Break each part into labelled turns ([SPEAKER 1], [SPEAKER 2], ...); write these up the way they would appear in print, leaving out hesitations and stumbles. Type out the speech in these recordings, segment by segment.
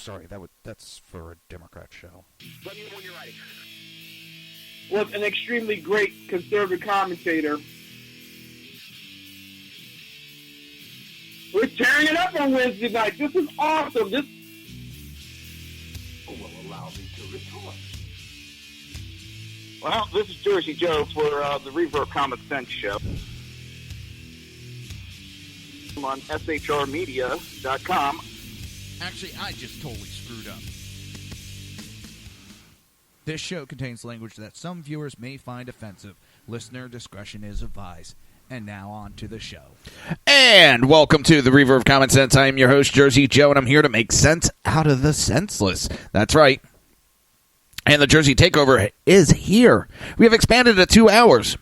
[SPEAKER 1] sorry, that's for a Democrat show.
[SPEAKER 2] Let me know when you're ready.
[SPEAKER 3] Was an extremely great conservative commentator. We're tearing it up on Wednesday night. This is awesome. This
[SPEAKER 2] will allow me to retort.
[SPEAKER 4] Well, this is Jersey Joe for the Reaver of Common Sense show. I'm on shrmedia.com.
[SPEAKER 1] Actually, I just totally screwed up. This show contains language that some viewers may find offensive. Listener discretion is advised. And now on to the show. And welcome to the Reaver of Common Sense. I am your host, Jersey Joe, and I'm here to make sense out of the senseless. That's right. And the Jersey Takeover is here. We have expanded to 2 hours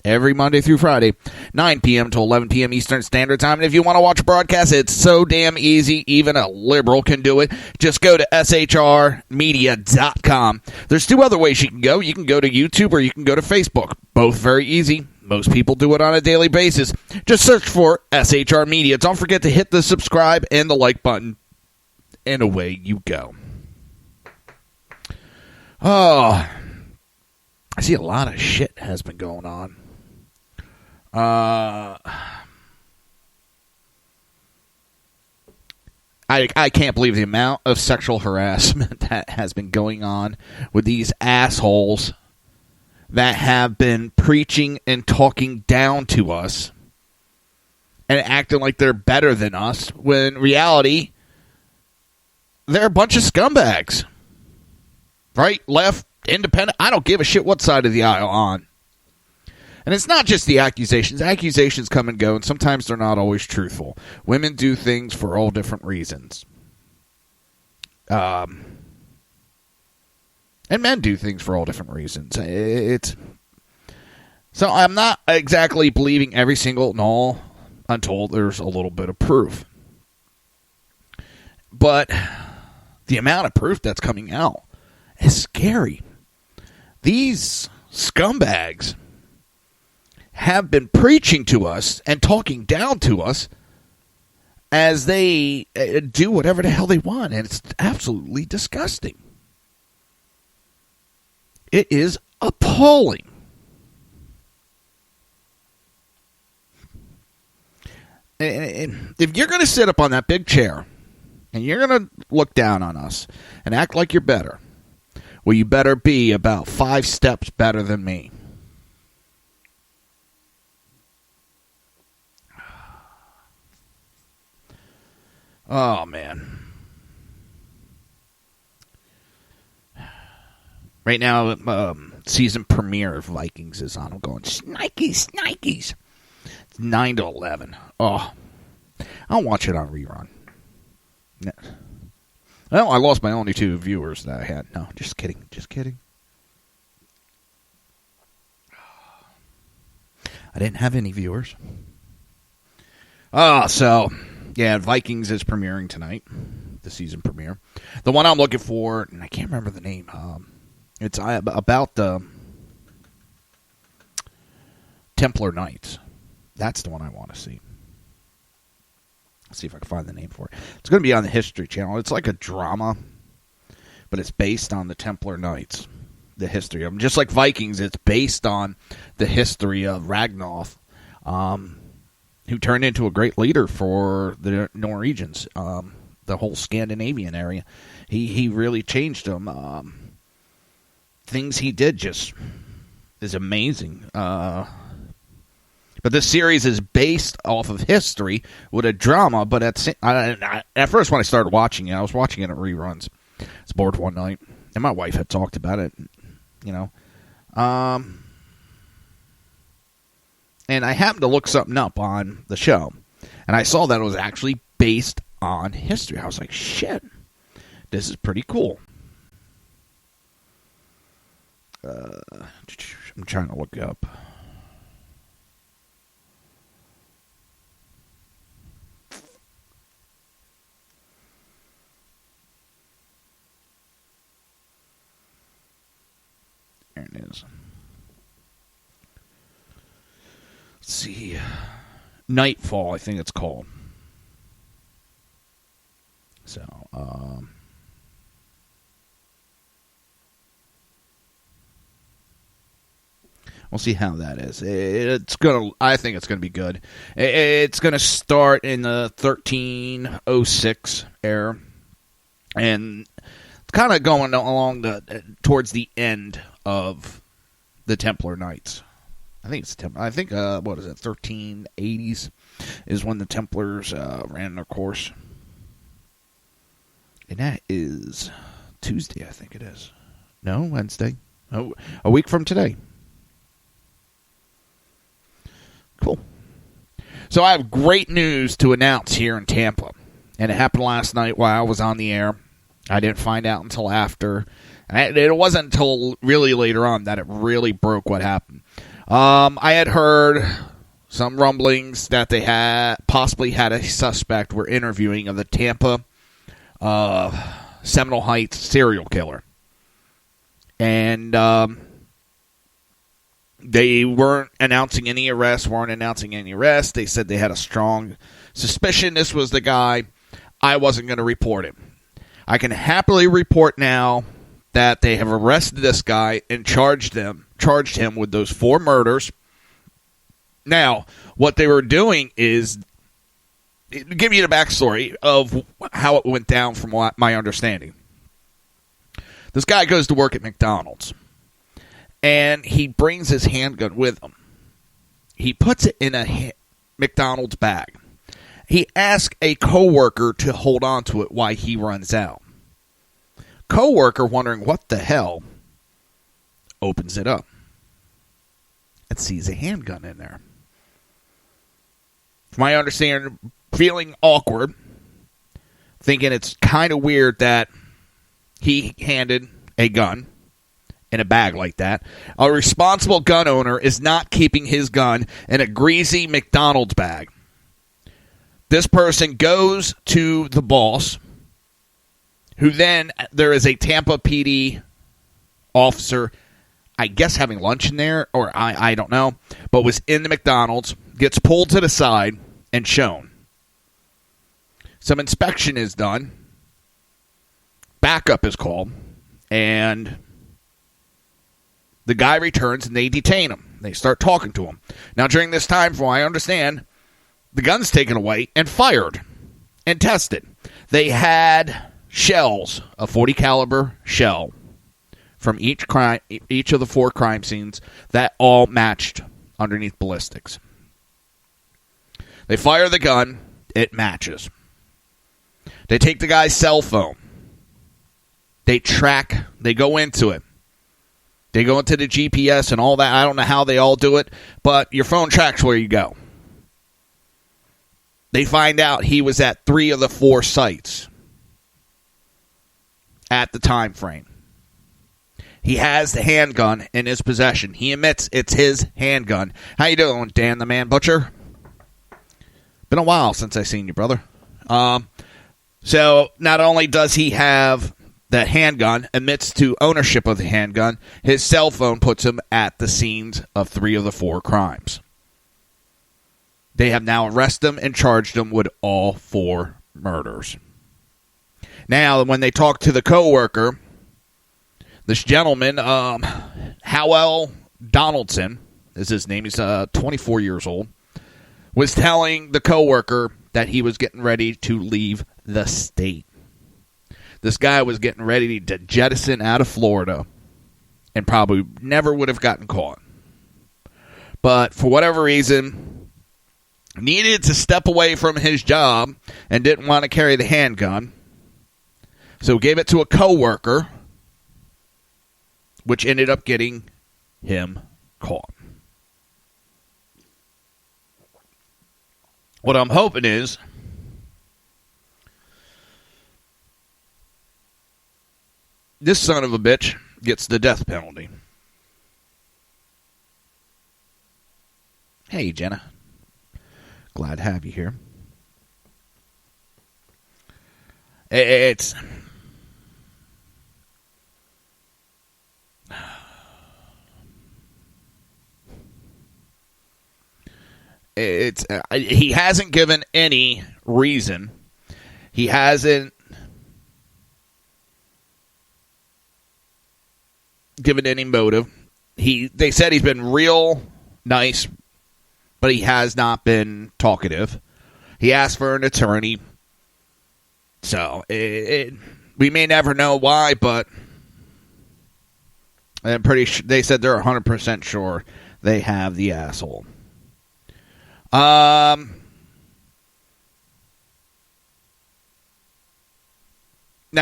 [SPEAKER 1] every Monday through Friday, 9 p.m. to 11 p.m. Eastern Standard Time. And if you want to watch a broadcast, it's so damn easy. Even a liberal can do it. Just go to shrmedia.com. There's 2 other ways you can go. You can go to YouTube or you can go to Facebook. Both very easy. Most people do it on a daily basis. Just search for SHR Media. Don't forget to hit the subscribe and the like button. And away you go. Oh, I see a lot of shit has been going on. I can't believe the amount of sexual harassment that has been going on with these assholes that have been preaching and talking down to us and acting like they're better than us, when in reality, they're a bunch of scumbags. Right, left, independent, I don't give a shit what side of the aisle on. And it's not just the accusations. Accusations come and go, and sometimes they're not always truthful. Women do things for all different reasons. And men do things for all different reasons. So I'm not exactly believing every single null until there's a little bit of proof. But the amount of proof that's coming out is scary. These scumbags have been preaching to us and talking down to us as they do whatever the hell they want, and it's absolutely disgusting. It is appalling. And if you're going to sit up on that big chair and you're going to look down on us and act like you're better, well, you better be about 5 steps better than me. Oh, man. Right now, season premiere of Vikings is on. I'm going, Snikes. It's 9 to 11. Oh, I'll watch it on rerun. No. Well, I lost my only 2 viewers that I had. No, just kidding. I didn't have any viewers. So, yeah, Vikings is premiering tonight. The season premiere. The one I'm looking for, and I can't remember the name. It's about the Templar Knights. That's the one I want to see. Let's see if I can find the name for it. It's going to be on the History Channel. It's like a drama, but it's based on the Templar Knights, the history of them. Just like Vikings, it's based on the history of Ragnar, who turned into a great leader for the Norwegians, the whole Scandinavian area. He really changed them. Things he did just is amazing. But this series is based off of history with a drama, but at first when I started watching it, I was watching it at reruns. I was bored one night, and my wife had talked about it, you know. And I happened to look something up on the show, and I saw that it was actually based on history. I was like, shit, this is pretty cool. I'm trying to look it up. There it is. Let's see. Nightfall, I think it's called. So, We'll see how that is. I think it's gonna be good. It's gonna start in the 1306 era, and it's kind of going along towards the end of the Templar Knights. I think what is it? 1380s is when the Templars ran their course, and that is Tuesday. I think it is. No, Wednesday. Oh, a week from today. Cool. So I have great news to announce here in Tampa. And it happened last night while I was on the air. I didn't find out until after. It wasn't until really later on that it really broke what happened. I had heard some rumblings that they had possibly had a suspect were interviewing of the Tampa Seminole Heights serial killer. And they weren't announcing any arrests, They said they had a strong suspicion this was the guy. I wasn't going to report him. I can happily report now that they have arrested this guy and charged him with those 4 murders. Now, what they were doing is give you the backstory of how it went down from my understanding. This guy goes to work at McDonald's. And he brings his handgun with him. He puts it in a McDonald's bag. He asks a coworker to hold on to it while he runs out. Coworker, wondering what the hell, opens it up and sees a handgun in there. From my understanding, feeling awkward, thinking it's kind of weird that he handed a gun in a bag like that. A responsible gun owner is not keeping his gun in a greasy McDonald's bag. This person goes to the boss, who then, there is a Tampa PD officer, I guess having lunch in there, or I don't know, but was in the McDonald's, gets pulled to the side and shown. Some inspection is done. Backup is called, and the guy returns, and they detain him. They start talking to him. Now, during this time, from what I understand, the gun's taken away and fired and tested. They had shells, a .40 caliber shell, from each of the 4 crime scenes that all matched underneath ballistics. They fire the gun. It matches. They take the guy's cell phone. They go into it. They go into the GPS and all that. I don't know how they all do it, but your phone tracks where you go. They find out he was at 3 of the 4 sites at the time frame. He has the handgun in his possession. He admits it's his handgun. How you doing, Dan the Man Butcher? Been a while since I seen you, brother. So not only does he have the handgun, admits to ownership of the handgun, his cell phone puts him at the scenes of 3 of the 4 crimes. They have now arrested him and charged him with all 4 murders. Now, when they talk to the coworker, this gentleman, Howell Donaldson is his name. He's 24 years old. Was telling the coworker that he was getting ready to leave the state. This guy was getting ready to jettison out of Florida and probably never would have gotten caught. But for whatever reason, needed to step away from his job and didn't want to carry the handgun. So gave it to a coworker, which ended up getting him caught. What I'm hoping is this son of a bitch gets the death penalty. Hey, Jenna. Glad to have you here. It's he hasn't given any reason. He hasn't given any motive. They said he's been real nice, but he has not been talkative. He asked for an attorney. So, we may never know why, but I'm pretty sure they said they're 100% sure they have the asshole. Now,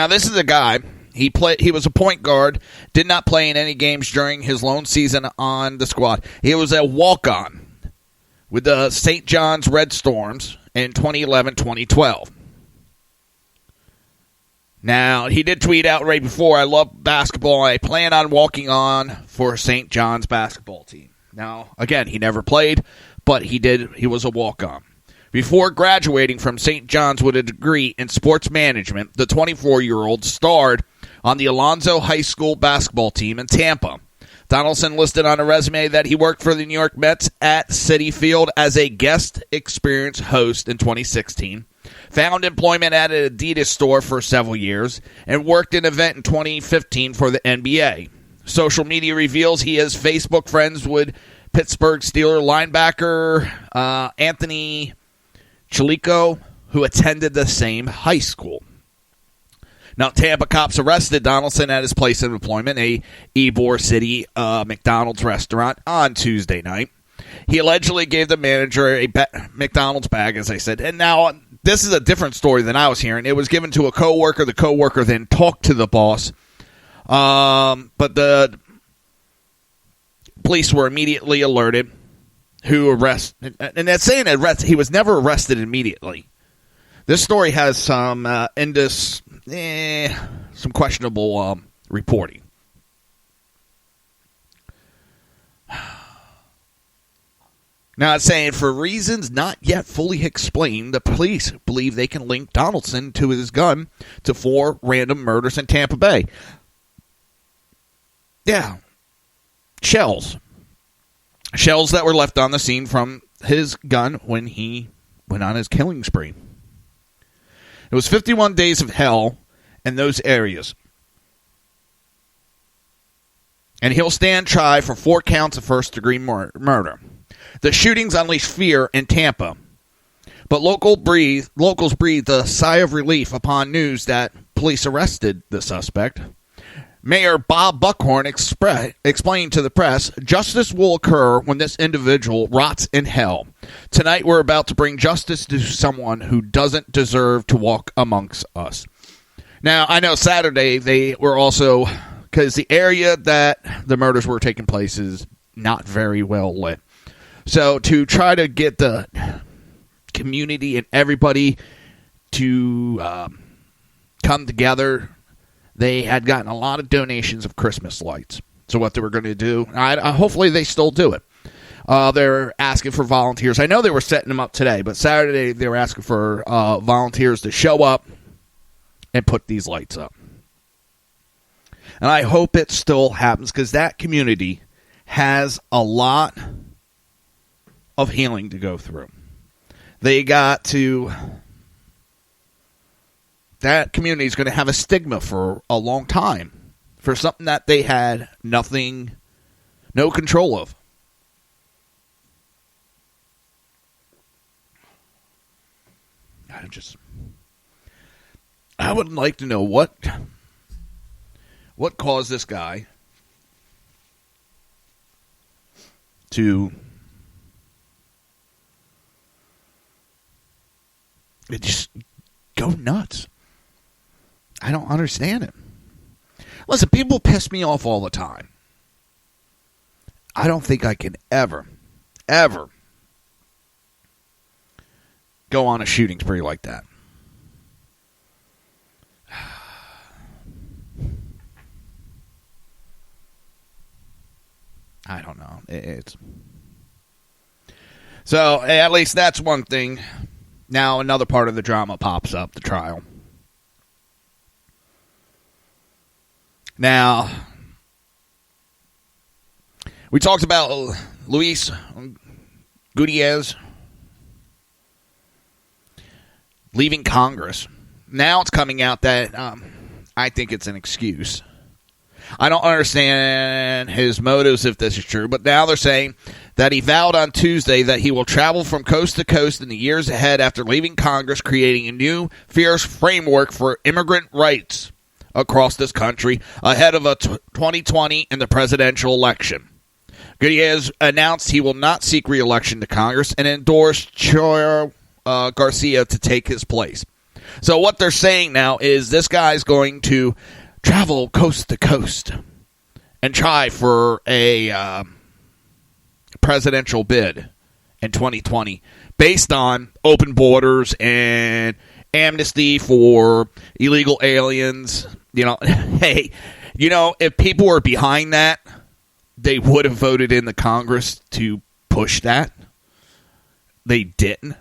[SPEAKER 1] this is a guy. He was a point guard, did not play in any games during his lone season on the squad. He was a walk-on with the St. John's Red Storms in 2011-2012. Now, he did tweet out right before, I love basketball. I plan on walking on for St. John's basketball team. Now, again, he never played, but he was a walk-on. Before graduating from St. John's with a degree in sports management, the 24-year-old starred on the Alonzo High School basketball team in Tampa. Donaldson listed on a resume that he worked for the New York Mets at Citi Field as a guest experience host in 2016. Found employment at an Adidas store for several years, and worked an event in 2015 for the NBA. Social media reveals he is Facebook friends with Pittsburgh Steelers linebacker Anthony Chilico, who attended the same high school. Now, Tampa cops arrested Donaldson at his place of employment, a Ybor City McDonald's restaurant, on Tuesday night. He allegedly gave the manager a McDonald's bag, as I said. And now, this is a different story than I was hearing. It was given to a coworker. The coworker then talked to the boss. But the police were immediately alerted. And that's saying arrested. He was never arrested immediately. This story has some some questionable reporting. Now, it's saying, for reasons not yet fully explained, the police believe they can link Donaldson to his gun to 4 random murders in Tampa Bay. Yeah. Shells that were left on the scene from his gun when he went on his killing spree. It was 51 days of hell in those areas. And he'll stand trial for 4 counts of first-degree murder. The shootings unleashed fear in Tampa, but locals breathed a sigh of relief upon news that police arrested the suspect. Mayor Bob Buckhorn explained to the press, "Justice will occur when this individual rots in hell. Tonight we're about to bring justice to someone who doesn't deserve to walk amongst us." Now, I know Saturday they were also, because the area that the murders were taking place is not very well lit. So to try to get the community and everybody to come together, they had gotten a lot of donations of Christmas lights. So what they were going to do, hopefully they still do it. They're asking for volunteers. I know they were setting them up today, but Saturday they were asking for volunteers to show up and put these lights up. And I hope it still happens, because that community has a lot of healing to go through. That community is going to have a stigma for a long time for something that they had no control of. I would like to know what caused this guy to just go nuts. I don't understand it. Listen, people piss me off all the time. I don't think I can ever go on a shooting spree like that. I don't know. So, at least that's one thing. Now, another part of the drama pops up, the trial. Now, we talked about Luis Gutierrez leaving Congress. Now it's coming out that I think it's an excuse. I don't understand his motives if this is true, but now they're saying that he vowed on Tuesday that he will travel from coast to coast in the years ahead after leaving Congress, creating a new, fierce framework for immigrant rights across this country ahead of a 2020 and the presidential election. Gutierrez announced he will not seek re-election to Congress and endorsed Choir Garcia to take his place. So what they're saying now is this guy's going to travel coast to coast and try for a presidential bid in 2020 based on open borders and amnesty for illegal aliens. You know, hey, you know, if people were behind that, they would have voted in the Congress to push that. They didn't.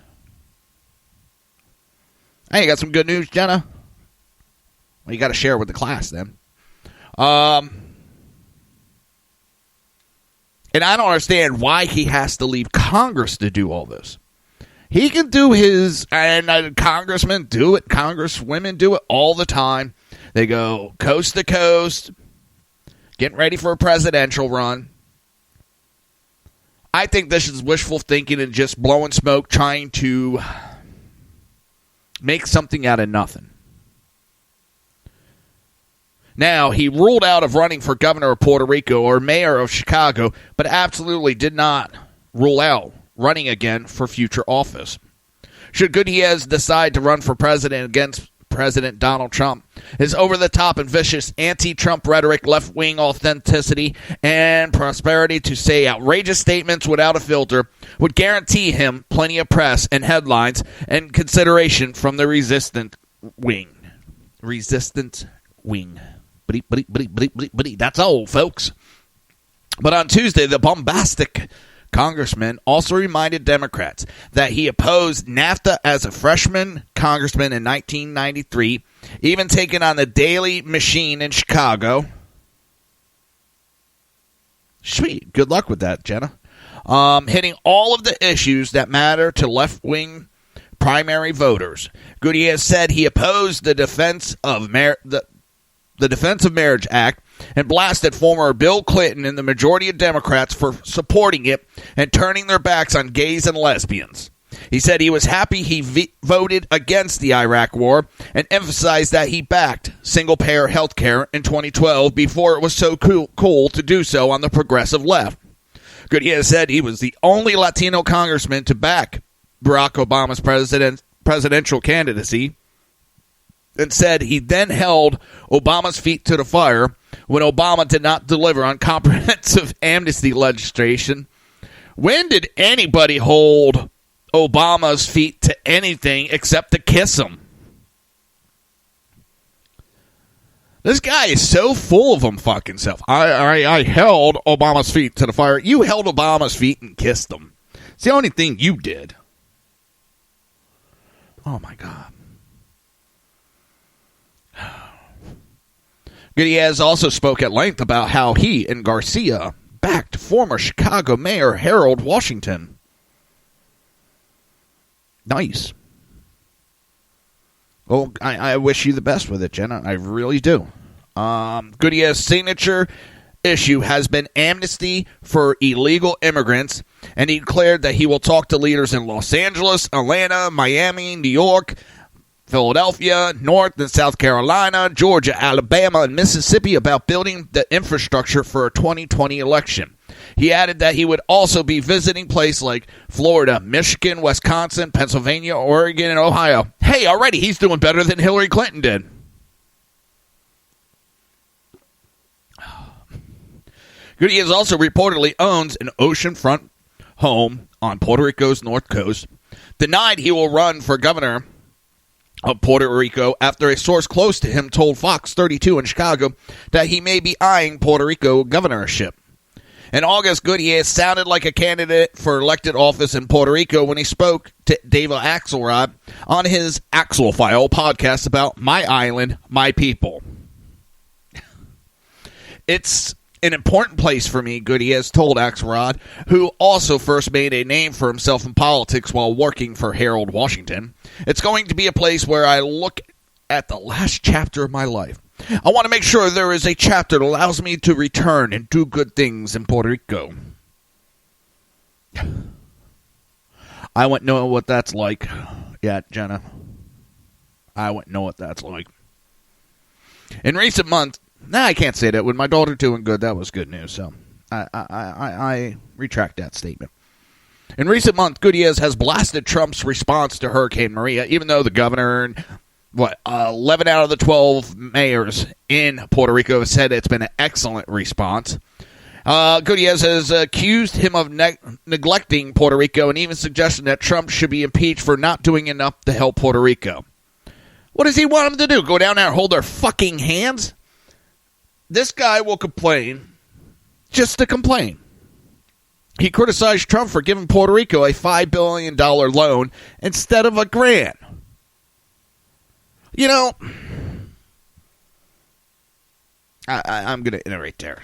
[SPEAKER 1] Hey, you got some good news, Jenna? Well, you got to share with the class then. And I don't understand why he has to leave Congress to do all this. He can do his, and congressmen do it, congresswomen do it all the time. They go coast to coast, getting ready for a presidential run. I think this is wishful thinking and just blowing smoke, trying to make something out of nothing. Now, he ruled out of running for governor of Puerto Rico or mayor of Chicago, but absolutely did not rule out running again for future office. Should Gutierrez decide to run for president against President Donald Trump, his over-the-top and vicious anti-Trump rhetoric, left-wing authenticity, and prosperity to say outrageous statements without a filter would guarantee him plenty of press and headlines and consideration from the resistant wing. Resistant wing. That's all, folks. But on Tuesday, the bombastic congressman also reminded Democrats that he opposed NAFTA as a freshman congressman in 1993, even taking on the Daily Machine in Chicago. Sweet. Good luck with that, Jenna. Hitting all of the issues that matter to left-wing primary voters. Gutierrez said he opposed the Defense of Marriage Act and blasted former Bill Clinton and the majority of Democrats for supporting it and turning their backs on gays and lesbians. He said he was happy he voted against the Iraq War and emphasized that he backed single-payer health care in 2012 before it was so cool to do so on the progressive left. Gutierrez said he was the only Latino congressman to back Barack Obama's presidential candidacy, and said he then held Obama's feet to the fire when Obama did not deliver on comprehensive amnesty legislation. When did anybody hold Obama's feet to anything except to kiss him? This guy is so full of himself. I held Obama's feet to the fire. You held Obama's feet and kissed them. It's the only thing you did. Oh, my God. Gutierrez also spoke at length about how he and Garcia backed former Chicago Mayor Harold Washington. Nice. Well, I wish you the best with it, Jenna. I really do. Gutierrez's signature issue has been amnesty for illegal immigrants, and he declared that he will talk to leaders in Los Angeles, Atlanta, Miami, New York, Philadelphia, North and South Carolina, Georgia, Alabama, and Mississippi about building the infrastructure for a 2020 election. He added that he would also be visiting places like Florida, Michigan, Wisconsin, Pennsylvania, Oregon, and Ohio. Hey, already he's doing better than Hillary Clinton did. Gutierrez also reportedly owns an oceanfront home on Puerto Rico's north coast, denied he will run for governor of Puerto Rico after a source close to him told Fox 32 in Chicago that he may be eyeing Puerto Rico governorship. In August, Gutierrez sounded like a candidate for elected office in Puerto Rico when he spoke to David Axelrod on his Axelfile podcast about My Island, My People. It's an important place for me, Gutierrez told Axelrod, who also first made a name for himself in politics while working for Harold Washington. It's going to be a place where I look at the last chapter of my life. I want to make sure there is a chapter that allows me to return and do good things in Puerto Rico. I wouldn't know what that's like yet, Jenna. I wouldn't know what that's like. In recent months, I can't say that. With my daughter doing good, that was good news. So I retract that statement. In recent months, Gutierrez has blasted Trump's response to Hurricane Maria, even though the governor and 11 out of the 12 mayors in Puerto Rico have said it's been an excellent response. Gutierrez has accused him of neglecting Puerto Rico and even suggested that Trump should be impeached for not doing enough to help Puerto Rico. What does he want them to do? Go down there and hold their fucking hands? This guy will complain just to complain. He criticized Trump for giving Puerto Rico a $5 billion loan instead of a grant. You know, I'm going to iterate there.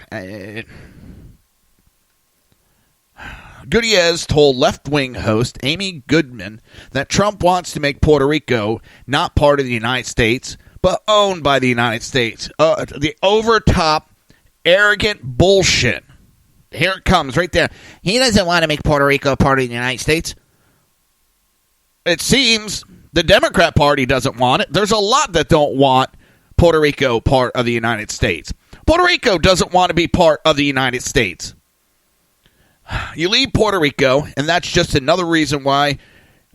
[SPEAKER 1] Gutierrez told left-wing host Amy Goodman that Trump wants to make Puerto Rico not part of the United States, but owned by the United States. The over-top, arrogant bullshit. Here it comes right there. He doesn't want to make Puerto Rico part of the United States. It seems the Democrat Party doesn't want it. There's a lot that don't want Puerto Rico part of the United States. Puerto Rico doesn't want to be part of the United States. You leave Puerto Rico, and that's just another reason why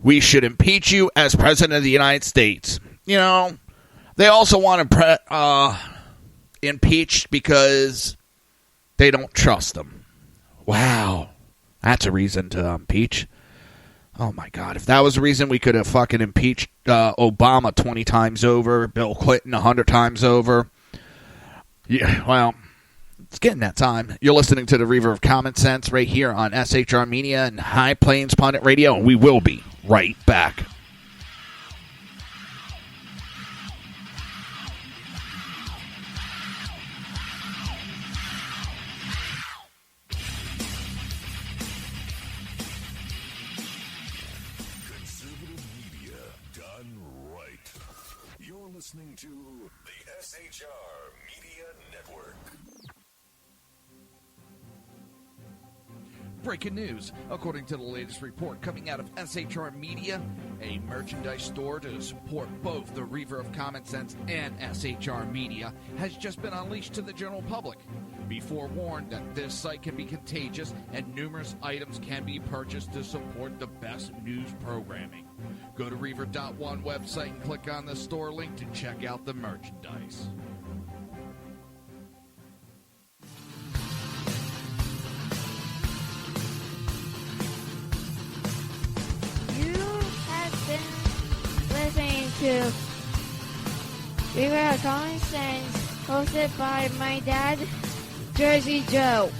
[SPEAKER 1] we should impeach you as president of the United States. You know, they also want to impeach because they don't trust them. Wow, that's a reason to impeach. Oh, my God. If that was the reason, we could have fucking impeached Obama 20 times over, Bill Clinton 100 times over. Yeah, well, it's getting that time. You're listening to the Reaver of Common Sense right here on SHR Media and High Plains Pundit Radio, and we will be right back.
[SPEAKER 5] Listening to the SHR Media Network.
[SPEAKER 1] Breaking news. According to the latest report coming out of SHR Media, a merchandise store to support both the Reaver of Common Sense and SHR Media has just been unleashed to the general public. Be forewarned that this site can be contagious and numerous items can be purchased to support the best news programming. Go to Reaver.one website and click on the store link to check out the merchandise.
[SPEAKER 6] You have been listening to Reaver of Common Sense, hosted by my dad, Jersey Joe.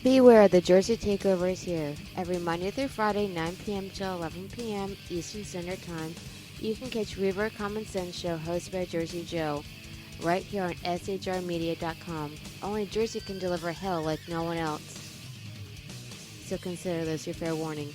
[SPEAKER 6] Beware, the Jersey Takeover is here. Every Monday through Friday, 9 p.m. till 11 p.m. Eastern Standard Time, you can catch Reaver of Common Sense show hosted by Jersey Joe, right here on shrmedia.com. Only Jersey can deliver hell like no one else. So consider this your fair warning.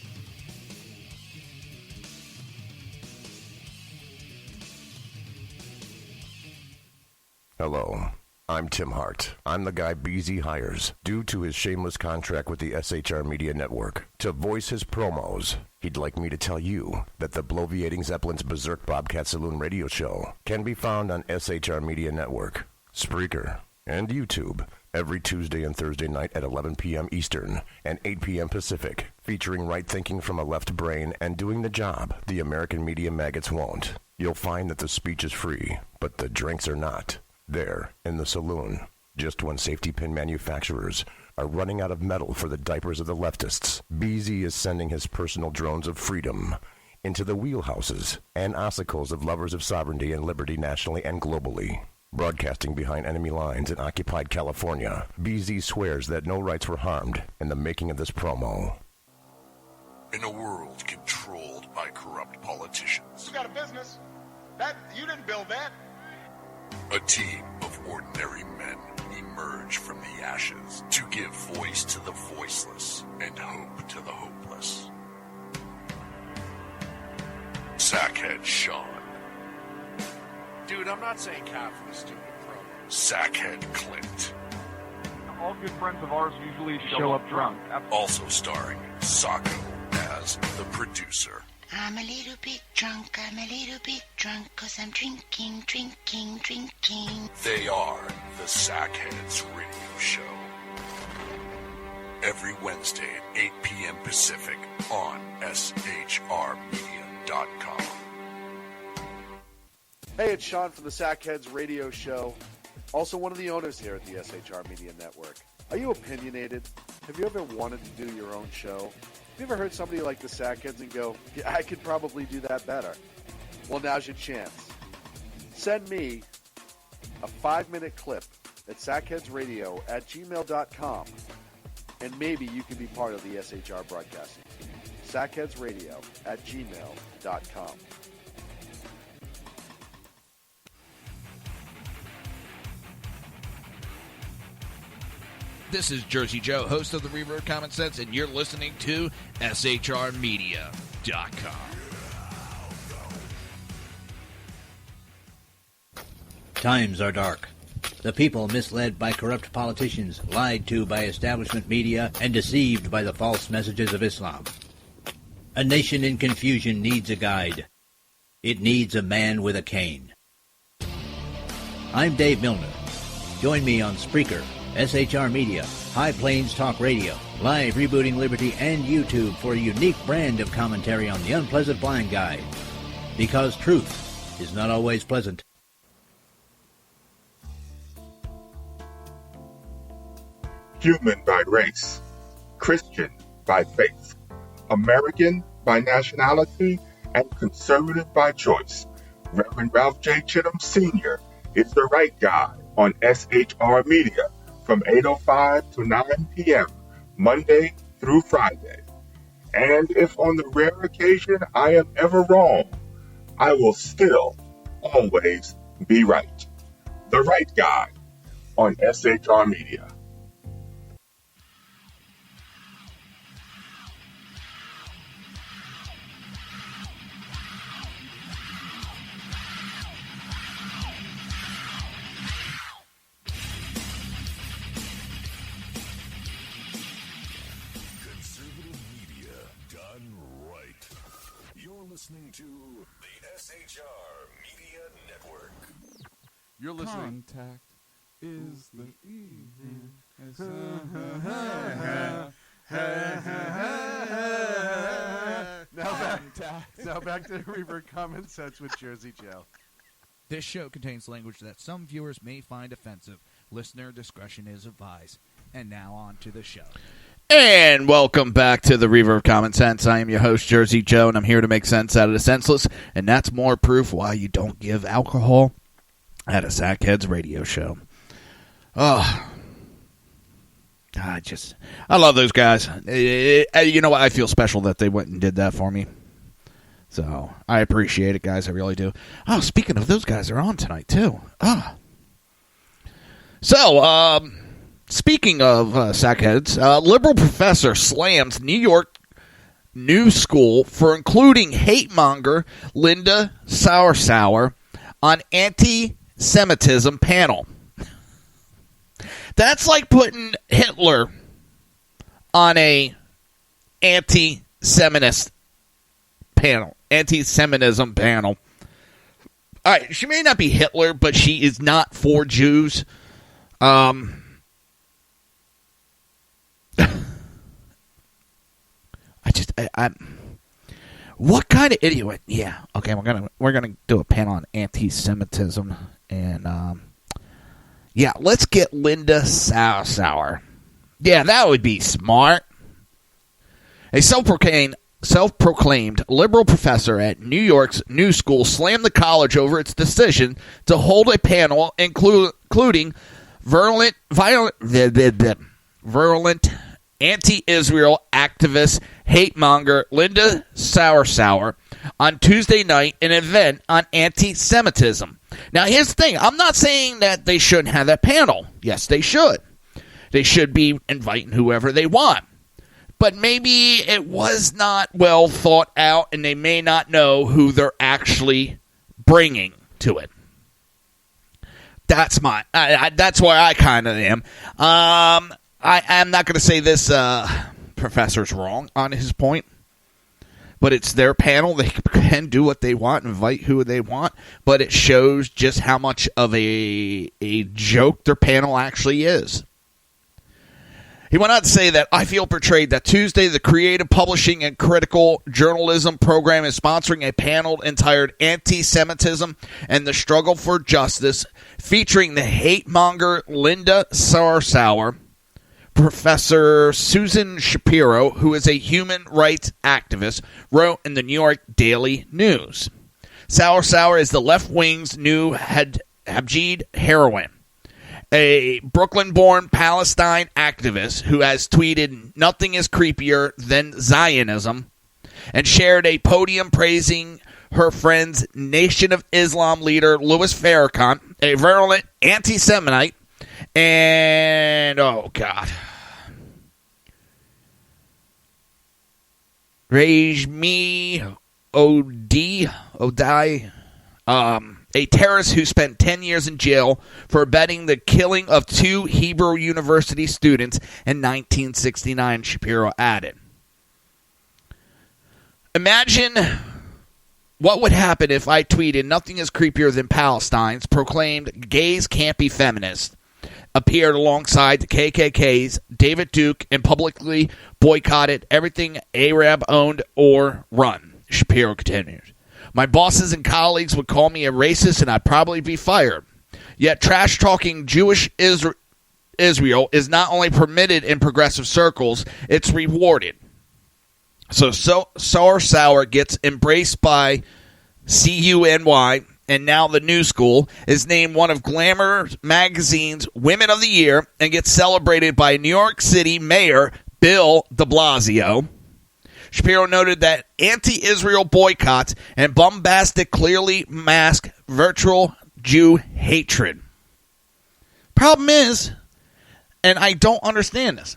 [SPEAKER 5] Hello, I'm Tim Hart. I'm the guy BZ hires, due to his shameless contract with the SHR Media Network, to voice his promos. He'd like me to tell you that the Bloviating Zeppelin's Berserk Bobcat Saloon radio show can be found on SHR Media Network, Spreaker, and YouTube every Tuesday and Thursday night at 11 p.m. Eastern and 8 p.m. Pacific, featuring right thinking from a left brain and doing the job the American media maggots won't. You'll find that the speech is free, but the drinks are not. There, in the saloon, just when safety pin manufacturers are running out of metal for the diapers of the leftists, BZ is sending his personal drones of freedom into the wheelhouses and ossicles of lovers of sovereignty and liberty nationally and globally. Broadcasting behind enemy lines in occupied California, BZ swears that no rights were harmed in the making of this promo.
[SPEAKER 7] In a world controlled by corrupt politicians,
[SPEAKER 2] You got a business. You didn't build that.
[SPEAKER 7] a team of ordinary men emerge from the ashes to give voice to the voiceless and hope to the hopeless. Sackhead Sean.
[SPEAKER 2] Dude, I'm not saying cap for the stupid program.
[SPEAKER 7] Sackhead Clint.
[SPEAKER 4] All good friends of ours usually show up drunk.
[SPEAKER 7] Also starring Sacco as the producer.
[SPEAKER 8] I'm a little bit drunk, 'cause I'm drinking.
[SPEAKER 7] They are the Sackheads Radio Show. Every Wednesday at 8 p.m. Pacific on shrmedia.com.
[SPEAKER 9] Hey, it's Sean from the Sackheads Radio Show, also one of the owners here at the SHR Media Network. Are you opinionated? Have you ever wanted to do your own show? Have you ever heard somebody like the Sackheads and go, yeah, I could probably do that better? Well, now's your chance. Send me a 5-minute clip at sackheadsradio@gmail.com, and maybe you can be part of the SHR broadcasting team. sackheadsradio@gmail.com.
[SPEAKER 1] This is Jersey Joe, host of the Reaver of Common Sense, and you're listening to shrmedia.com.
[SPEAKER 10] Times are dark. The people misled by corrupt politicians, lied to by establishment media, and deceived by the false messages of Islam. A nation in confusion needs a guide. It needs a man with a cane. I'm Dave Milner. Join me on Spreaker, SHR Media, High Plains Talk Radio, Live Rebooting Liberty, and YouTube for a unique brand of commentary on the unpleasant blind guide. Because truth is not always pleasant.
[SPEAKER 11] Human by race, Christian by faith, American by nationality, and conservative by choice. Reverend Ralph J. Chittum Sr. is the right guy on SHR Media from 8:05 to 9 p.m., Monday through Friday. And if on the rare occasion I am ever wrong, I will still always be right. The right guy on SHR Media.
[SPEAKER 7] Listening to the SHR Media Network.
[SPEAKER 12] You're listening. Contact is the evening. Now back to Reaver of Common Sense with Jersey Joe.
[SPEAKER 1] This show contains language that some viewers may find offensive. Listener discretion is advised. And now on to the show. And welcome back to the Reaver of Common Sense. I am your host, Jersey Joe, and I'm here to make sense out of the senseless, and that's more proof why you don't give alcohol at a Sackheads radio show. Oh, I love those guys. You know what? I feel special that they went and did that for me. So I appreciate it, guys. I really do. Oh, speaking of, those guys are on tonight, too. Speaking of Sackheads, liberal professor slams New York New School for including hate-monger Linda Sauersauer on anti-Semitism panel. That's like putting Hitler on a anti-Semitism panel. All right, she may not be Hitler, but she is not for Jews. What kind of idiot? Yeah, okay, we're gonna do a panel on anti-Semitism, and let's get Linda Sauersauer. Yeah, that would be smart. A self-proclaimed liberal professor at New York's New School slammed the college over its decision to hold a panel including virulent anti-Israel activist hate-monger Linda Sauersauer on Tuesday night, an event on anti-Semitism. Now, here's the thing. I'm not saying that they shouldn't have that panel. Yes, they should. They should be inviting whoever they want. But maybe it was not well thought out, and they may not know who they're actually bringing to it. That's that's where I kind of am. I am not going to say this professor's wrong on his point, but it's their panel. They can do what they want, invite who they want, but it shows just how much of a joke their panel actually is. He went on to say that I feel portrayed that Tuesday, the Creative Publishing and Critical Journalism program is sponsoring a panel entitled Anti-Semitism and the Struggle for Justice, featuring the hate-monger Linda Sarsour, Professor Susan Shapiro, who is a human rights activist, wrote in the New York Daily News. Sarsour is the left-wing's new Hajid heroine, a Brooklyn-born Palestine activist who has tweeted nothing is creepier than Zionism and shared a podium praising her friend's Nation of Islam leader Louis Farrakhan, a virulent anti-Semite, and, oh God, Rajmi Odai, a terrorist who spent 10 years in jail for abetting the killing of 2 Hebrew University students in 1969, Shapiro added. Imagine what would happen if I tweeted nothing is creepier than Palestine's, proclaimed gays can't be feminists, appeared alongside the KKK's David Duke, and publicly boycotted everything Arab owned or run, Shapiro continued. My bosses and colleagues would call me a racist and I'd probably be fired. Yet trash-talking Jewish Israel is not only permitted in progressive circles, it's rewarded. So Sarsour gets embraced by CUNY, and now the New School is named one of Glamour magazine's Women of the Year and gets celebrated by New York City Mayor Bill de Blasio. Shapiro noted that anti-Israel boycotts and bombastic, clearly masked virtual Jew hatred. Problem is, and I don't understand this,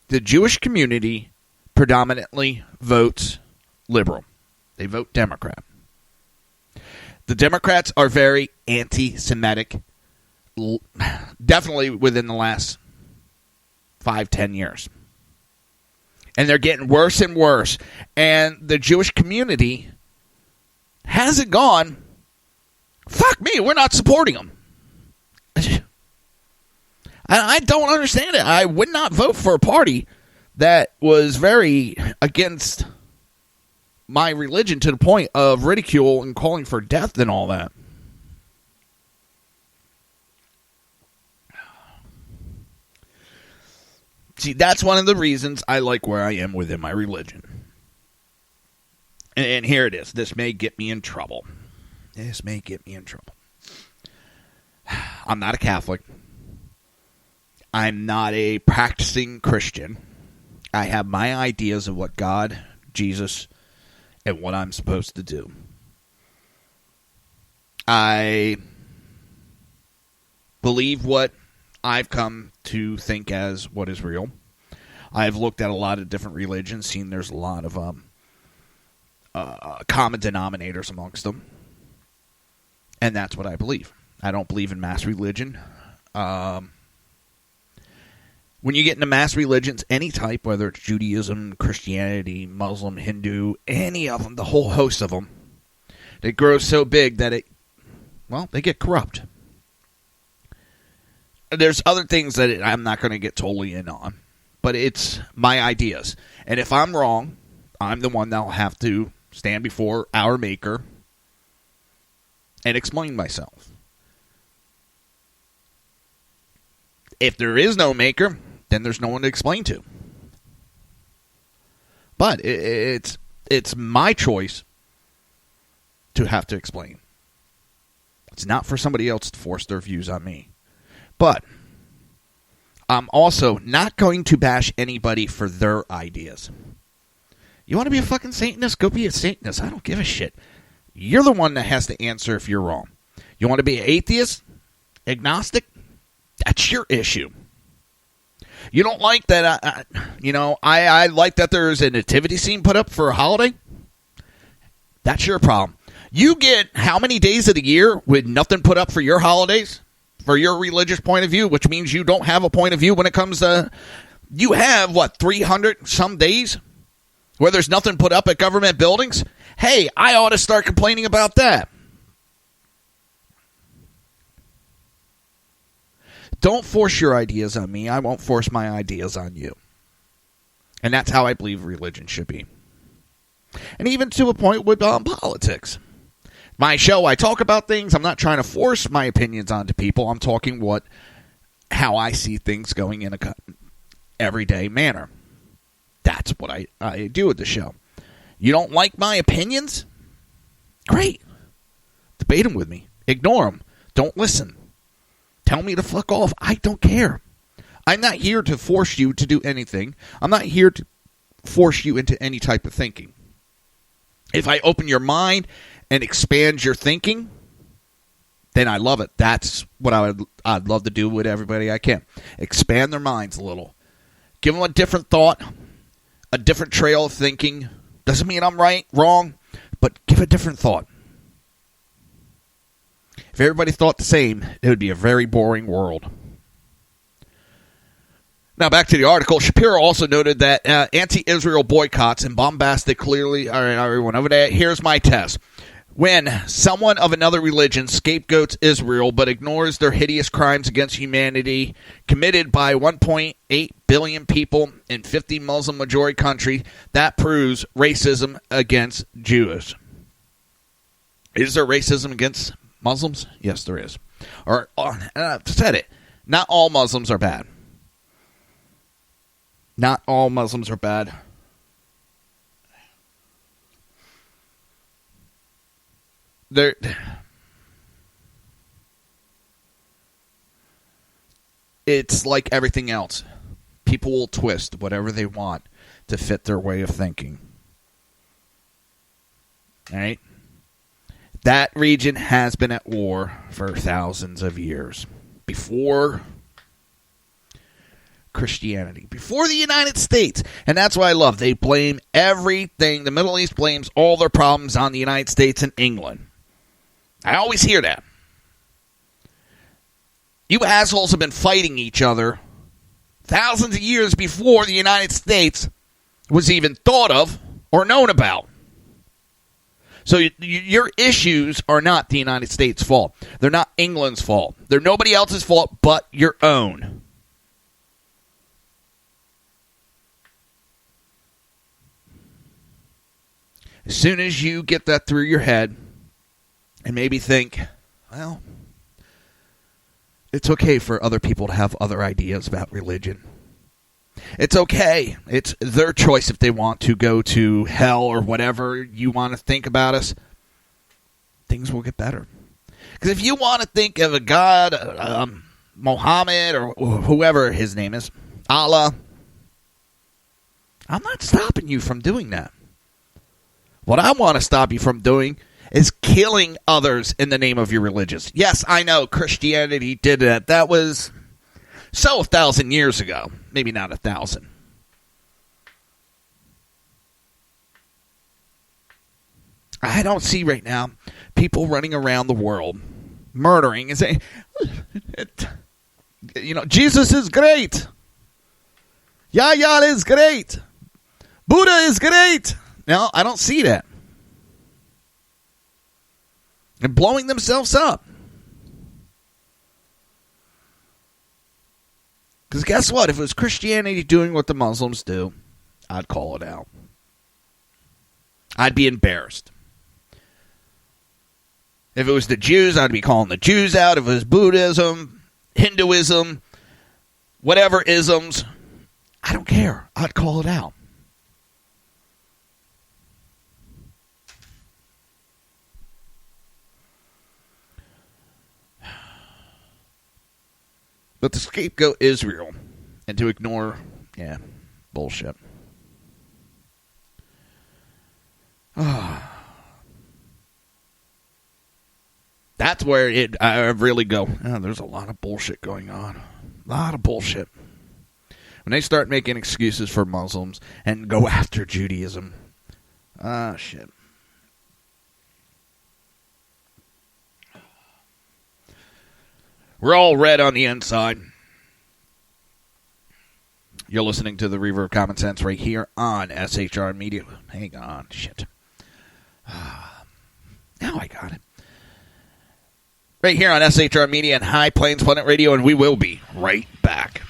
[SPEAKER 1] the Jewish community predominantly votes liberal. They vote Democrat. The Democrats are very anti-Semitic, definitely within the last 5-10 years. And they're getting worse and worse. And the Jewish community hasn't gone, fuck me, we're not supporting them. I don't understand it. I would not vote for a party that was very against my religion to the point of ridicule and calling for death and all that. See, that's one of the reasons I like where I am within my religion. And here it is. This may get me in trouble. I'm not a Catholic. I'm not a practicing Christian. I have my ideas of what God, Jesus, and what I'm supposed to do. I believe what I've come to think as what is real. I've looked at a lot of different religions, seen there's a lot of common denominators amongst them. And that's what I believe. I don't believe in mass religion. When you get into mass religions, any type, whether it's Judaism, Christianity, Muslim, Hindu, any of them, the whole host of them, they grow so big that they get corrupt. There's other things that I'm not going to get totally in on, but it's my ideas. And if I'm wrong, I'm the one that will have to stand before our Maker and explain myself. If there is no Maker, then there's no one to explain to. But it's my choice to have to explain. It's not for somebody else to force their views on me. But I'm also not going to bash anybody for their ideas. You want to be a fucking Satanist? Go be a Satanist. I don't give a shit. You're the one that has to answer if you're wrong. You want to be an atheist? Agnostic? That's your issue. You don't like that, I like that there's a nativity scene put up for a holiday? That's your problem. You get how many days of the year with nothing put up for your holidays? For your religious point of view, which means you don't have a point of view when it comes to... You have, 300 some days where there's nothing put up at government buildings? Hey, I ought to start complaining about that. Don't force your ideas on me. I won't force my ideas on you. And that's how I believe religion should be. And even to a point with politics. My show, I talk about things. I'm not trying to force my opinions onto people. I'm talking how I see things going in a everyday manner. That's what I do with the show. You don't like my opinions? Great. Debate them with me. Ignore them. Don't listen. Tell me to fuck off. I don't care. I'm not here to force you to do anything. I'm not here to force you into any type of thinking. If I open your mind and expand your thinking, then I love it. That's what I'd love to do with everybody I can. Expand their minds a little. Give them a different thought, a different trail of thinking. Doesn't mean I'm right, wrong, but give a different thought. If everybody thought the same, it would be a very boring world. Now, back to the article. Shapiro also noted that anti-Israel boycotts and bombastic clearly... All right, everyone over there, here's my test. When someone of another religion scapegoats Israel but ignores their hideous crimes against humanity committed by 1.8 billion people in 50 Muslim-majority country, that proves racism against Jews. Is there racism against Muslims? Yes, there is. I've said it. Not all Muslims are bad. Not all Muslims are bad. It's like everything else. People will twist whatever they want to fit their way of thinking. All right? That region has been at war for thousands of years. Before Christianity. Before the United States. And that's what I love. They blame everything. The Middle East blames all their problems on the United States and England. I always hear that. You assholes have been fighting each other thousands of years before the United States was even thought of or known about. So your issues are not the United States' fault. They're not England's fault. They're nobody else's fault but your own. As soon as you get that through your head and maybe think, well, it's okay for other people to have other ideas about religion. It's okay. It's their choice if they want to go to hell or whatever you want to think about us. Things will get better. Because if you want to think of a God, Mohammed or whoever his name is, Allah, I'm not stopping you from doing that. What I want to stop you from doing is killing others in the name of your religious. Yes, I know Christianity did that. That was so 1,000 years ago. Maybe not 1,000. I don't see right now people running around the world murdering and saying, Jesus is great. Yahya is great. Buddha is great. No, I don't see that. And blowing themselves up. Because guess what? If it was Christianity doing what the Muslims do, I'd call it out. I'd be embarrassed. If it was the Jews, I'd be calling the Jews out. If it was Buddhism, Hinduism, whatever isms, I don't care. I'd call it out. But to scapegoat Israel and to ignore, bullshit. That That's where I really go, oh, there's a lot of bullshit going on. A lot of bullshit. When they start making excuses for Muslims and go after Judaism. Shit. We're all red on the inside. You're listening to the Reaver of Common Sense right here on SHR Media. Hang on, shit. Now I got it. Right here on SHR Media and High Plains Planet Radio, and we will be right back.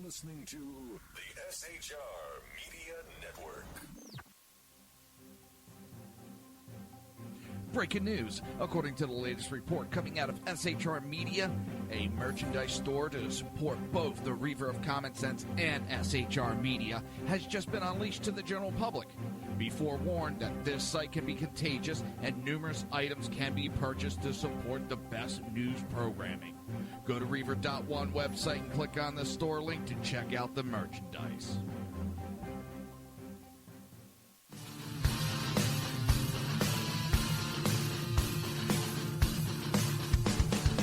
[SPEAKER 7] Listening to the SHR Media Network.
[SPEAKER 2] Breaking news. According to the latest report coming out of SHR Media, a merchandise store to support both the Reaver of Common Sense and SHR Media has just been unleashed to the general public. Be forewarned that this site can be contagious and numerous items can be purchased to support the best news programming. Go to Reaver.one website and click on the store link to check out the merchandise.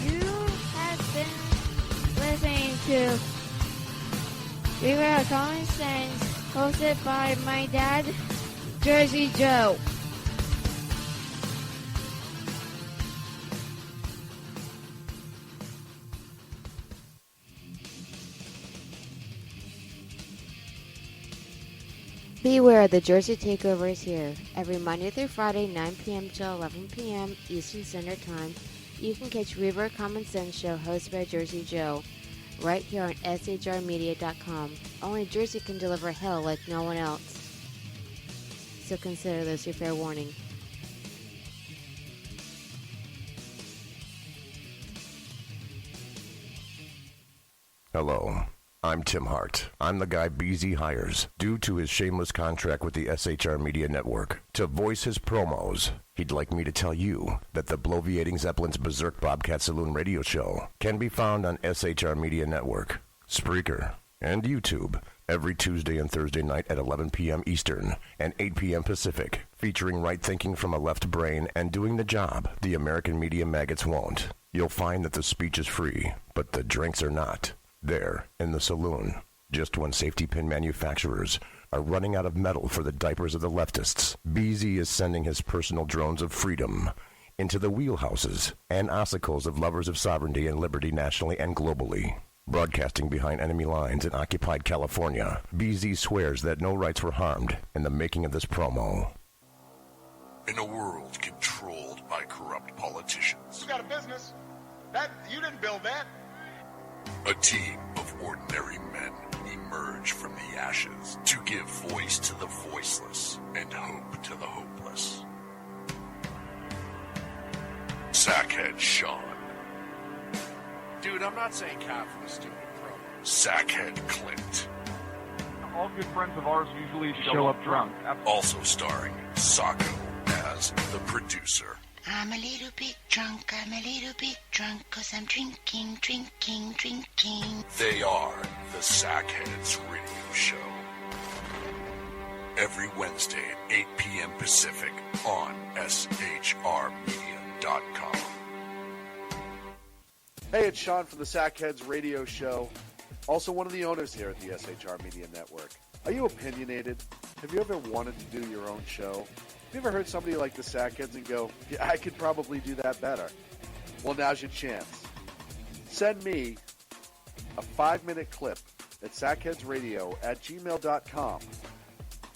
[SPEAKER 6] You have been listening to Reaver of Common Sense, hosted by my dad, Jersey Joe. Beware, the Jersey Takeover is here. Every Monday through Friday, 9 p.m. till 11 p.m. Eastern Standard Time, you can catch Reaver of Common Sense show hosted by Jersey Joe, right here on shrmedia.com. Only Jersey can deliver hell like no one else. So consider this your fair warning.
[SPEAKER 5] Hello, I'm Tim Hart. I'm the guy BZ hires, due to his shameless contract with the SHR Media Network, to voice his promos. He'd like me to tell you that the Bloviating Zeppelin's Berserk Bobcat Saloon radio show can be found on SHR Media Network, Spreaker, and YouTube every Tuesday and Thursday night at 11 p.m. Eastern and 8 p.m. Pacific, featuring right thinking from a left brain and doing the job the American media maggots won't. You'll find that the speech is free, but the drinks are not. There, in the saloon, just when safety pin manufacturers are running out of metal for the diapers of the leftists, BZ is sending his personal drones of freedom into the wheelhouses and ossicles of lovers of sovereignty and liberty nationally and globally. Broadcasting behind enemy lines in occupied California, BZ swears that no rights were harmed in the making of this promo.
[SPEAKER 7] In a world controlled by corrupt politicians,
[SPEAKER 13] You got a business. You didn't build that.
[SPEAKER 7] a team of ordinary men emerge from the ashes to give voice to the voiceless and hope to the hopeless. Sackhead Sean.
[SPEAKER 2] Dude, I'm not saying cap for the stupid promo.
[SPEAKER 7] Sackhead Clint.
[SPEAKER 14] All good friends of ours usually show up drunk.
[SPEAKER 7] Also starring Sacco as the producer.
[SPEAKER 8] I'm a little bit drunk, 'cause I'm drinking.
[SPEAKER 7] They are the Sackheads Radio Show. Every Wednesday at 8 p.m. Pacific on shrmedia.com.
[SPEAKER 9] Hey, it's Sean from the Sackheads Radio Show, also one of the owners here at the SHR Media Network. Are you opinionated? Have you ever wanted to do your own show? Have you ever heard somebody like the Sackheads and go, yeah, I could probably do that better? Well, now's your chance. Send me a 5-minute clip at sackheadsradio@gmail.com,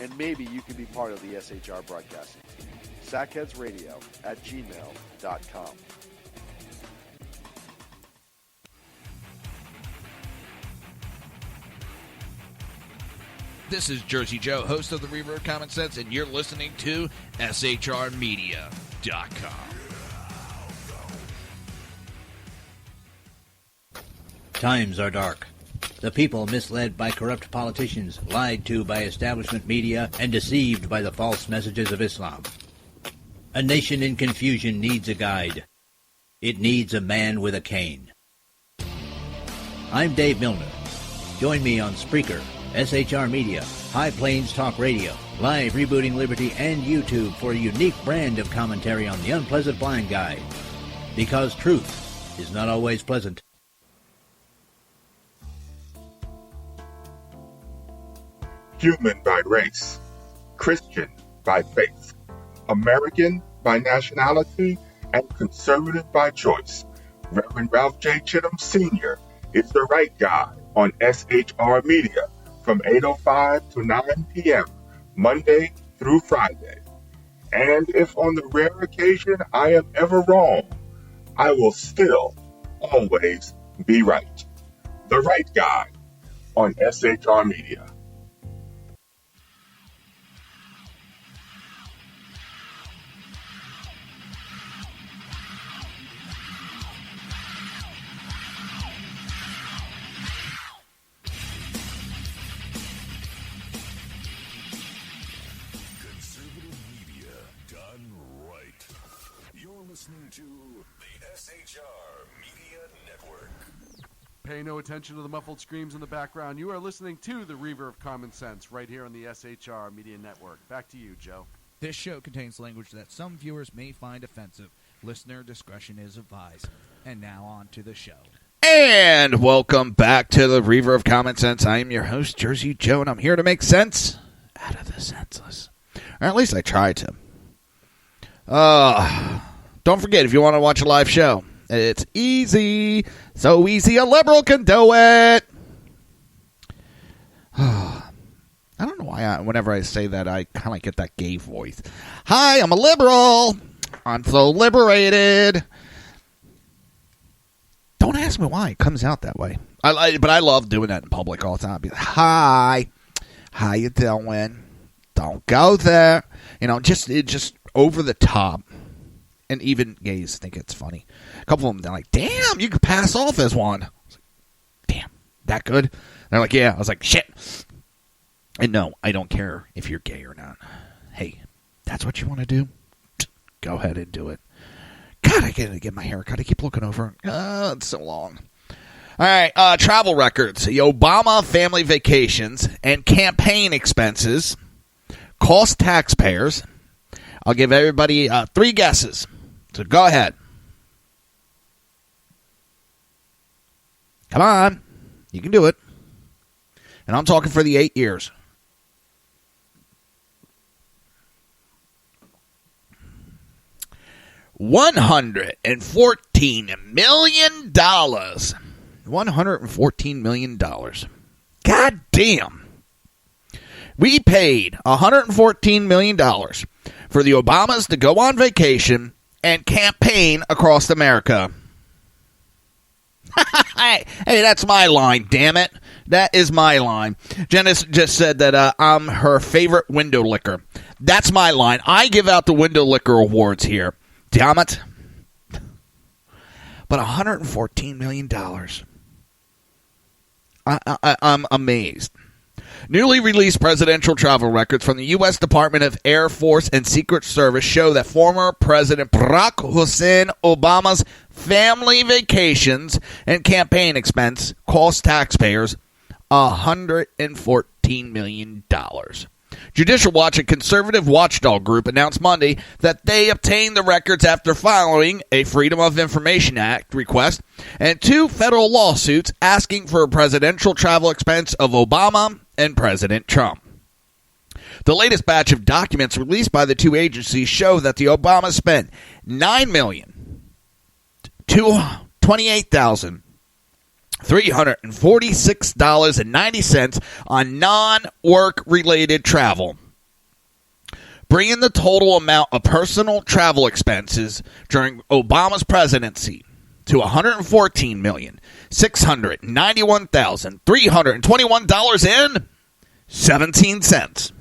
[SPEAKER 9] and maybe you can be part of the SHR broadcasting team. sackheadsradio@gmail.com.
[SPEAKER 1] This is Jersey Joe, host of the Reaver of Common Sense, and you're listening to shrmedia.com.
[SPEAKER 10] Times are dark. The people misled by corrupt politicians, lied to by establishment media, and deceived by the false messages of Islam. A A nation in confusion needs a guide. It needs a man with a cane. I'm Dave Milner. Join me on Spreaker, SHR Media, High Plains Talk Radio, Live Rebooting Liberty, and YouTube for a unique brand of commentary on the unpleasant blind guide. Because truth is not always pleasant.
[SPEAKER 11] Human by race, Christian by faith, American by nationality, and conservative by choice. Reverend Ralph J. Chittum Sr. is the right guy on SHR Media from 8:05 to 9 p.m. Monday through Friday. And if on the rare occasion I am ever wrong, I will still always be right. The right guy on SHR Media.
[SPEAKER 7] Listening to the SHR Media Network.
[SPEAKER 12] Pay no attention to the muffled screams in the background. You are listening to the Reaver of Common Sense right here on the SHR Media Network. Back to you, Joe.
[SPEAKER 2] This show contains language that some viewers may find offensive. Listener discretion is advised. And now on to the show.
[SPEAKER 1] And welcome back to the Reaver of Common Sense. I am your host, Jersey Joe, and I'm here to make sense out of the senseless. Or at least I try to. Don't forget, if you want to watch a live show, it's easy. So easy, a liberal can do it. I don't know why whenever I say that, I kind of get that gay voice. Hi, I'm a liberal. I'm so liberated. Don't ask me why it comes out that way. But I love doing that in public all the time. I'll be like, hi, how you doing? Don't go there. You know, just over the top. And even gays think it's funny. A couple of them, they're like, damn, you could pass off as one. I was like, damn, that good? They're like, yeah. I was like, shit. And no, I don't care if you're gay or not. Hey, that's what you want to do? Go ahead and do it. God, I gotta get my hair cut. I keep looking over. It's so long. All right, travel records. The Obama family vacations and campaign expenses cost taxpayers. I'll give everybody 3 guesses. So go ahead. Come on. You can do it. And I'm talking for the 8 years. $114 million. $114 million. God damn. We paid $114 million for the Obamas to go on vacation and campaign across America. Hey, that's my line, damn it. That is my line. Janice just said that I'm her favorite window licker. That's my line. I give out the window licker awards here. Damn it. But $114 million. I'm amazed. Newly released presidential travel records from the U.S. Department of Air Force and Secret Service show that former President Barack Hussein Obama's family vacations and campaign expense cost taxpayers $114 million. Judicial Watch, a conservative watchdog group, announced Monday that they obtained the records after filing a Freedom of Information Act request and 2 federal lawsuits asking for a presidential travel expense of Obama and President Trump. The latest batch of documents released by the 2 agencies show that the Obamas spent $9,228,346.90 on non-work-related travel, bringing the total amount of personal travel expenses during Obama's presidency to $114,691,321.17.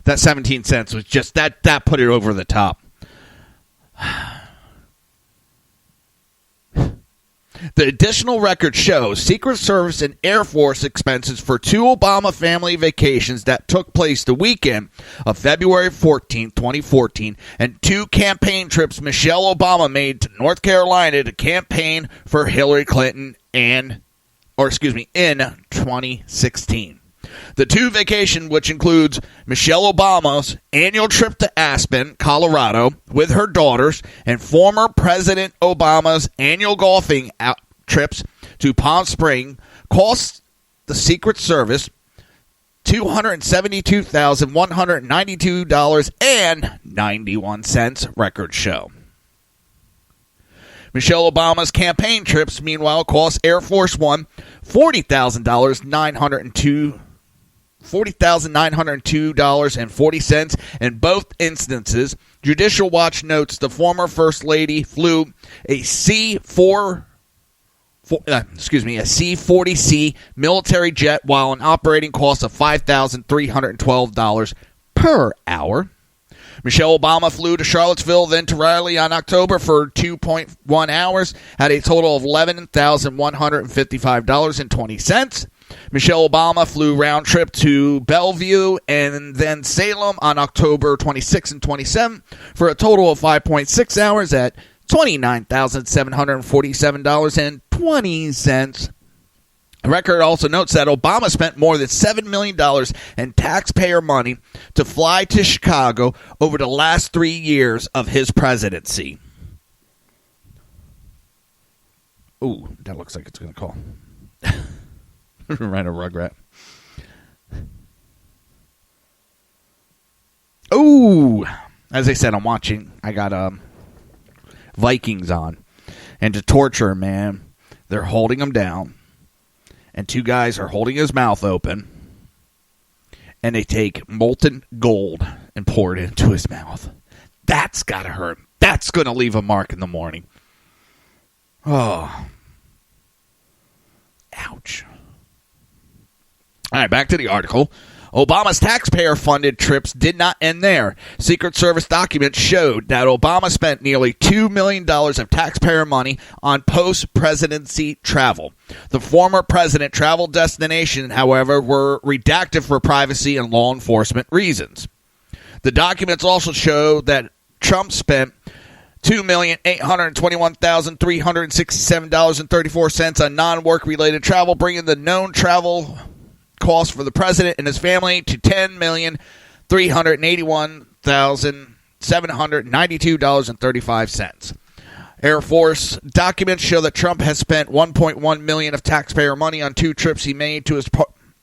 [SPEAKER 1] That 17 cents was just that put it over the top. The additional record shows Secret Service and Air Force expenses for 2 Obama family vacations that took place the weekend of February 14, 2014, and 2 campaign trips Michelle Obama made to North Carolina to campaign for Hillary Clinton in 2016. The 2 vacations, which includes Michelle Obama's annual trip to Aspen, Colorado, with her daughters, and former President Obama's annual golfing trips to Palm Springs, cost the Secret Service $272,192.91, record show. Michelle Obama's campaign trips, meanwhile, cost Air Force One $40,902.40. In both instances, Judicial Watch notes the former First Lady flew a C-40C military jet while an operating cost of $5,312 per hour. Michelle Obama flew to Charlottesville, then to Raleigh on October for 2.1 hours at a total of $11,155.20. Michelle Obama flew round trip to Bellevue and then Salem on October 26 and 27 for a total of 5.6 hours at $29,747.20. The record also notes that Obama spent more than $7 million in taxpayer money to fly to Chicago over the last 3 years of his presidency. Ooh, that looks like it's going to call. Right, a Rugrat. Ooh, as I said, I'm watching. I got Vikings on. And to torture him, man, they're holding him down. And 2 guys are holding his mouth open. And they take molten gold and pour it into his mouth. That's got to hurt. That's going to leave a mark in the morning. Oh. Ouch. All right, back to the article. Obama's taxpayer-funded trips did not end there. Secret Service documents showed that Obama spent nearly $2 million of taxpayer money on post-presidency travel. The former president traveled destinations, however, were redacted for privacy and law enforcement reasons. The documents also show that Trump spent $2,821,367.34 on non-work-related travel, bringing the known travel cost for the president and his family to $10,381,792.35. Air Force documents show that Trump has spent $1.1 million of taxpayer money on 2 trips he made to his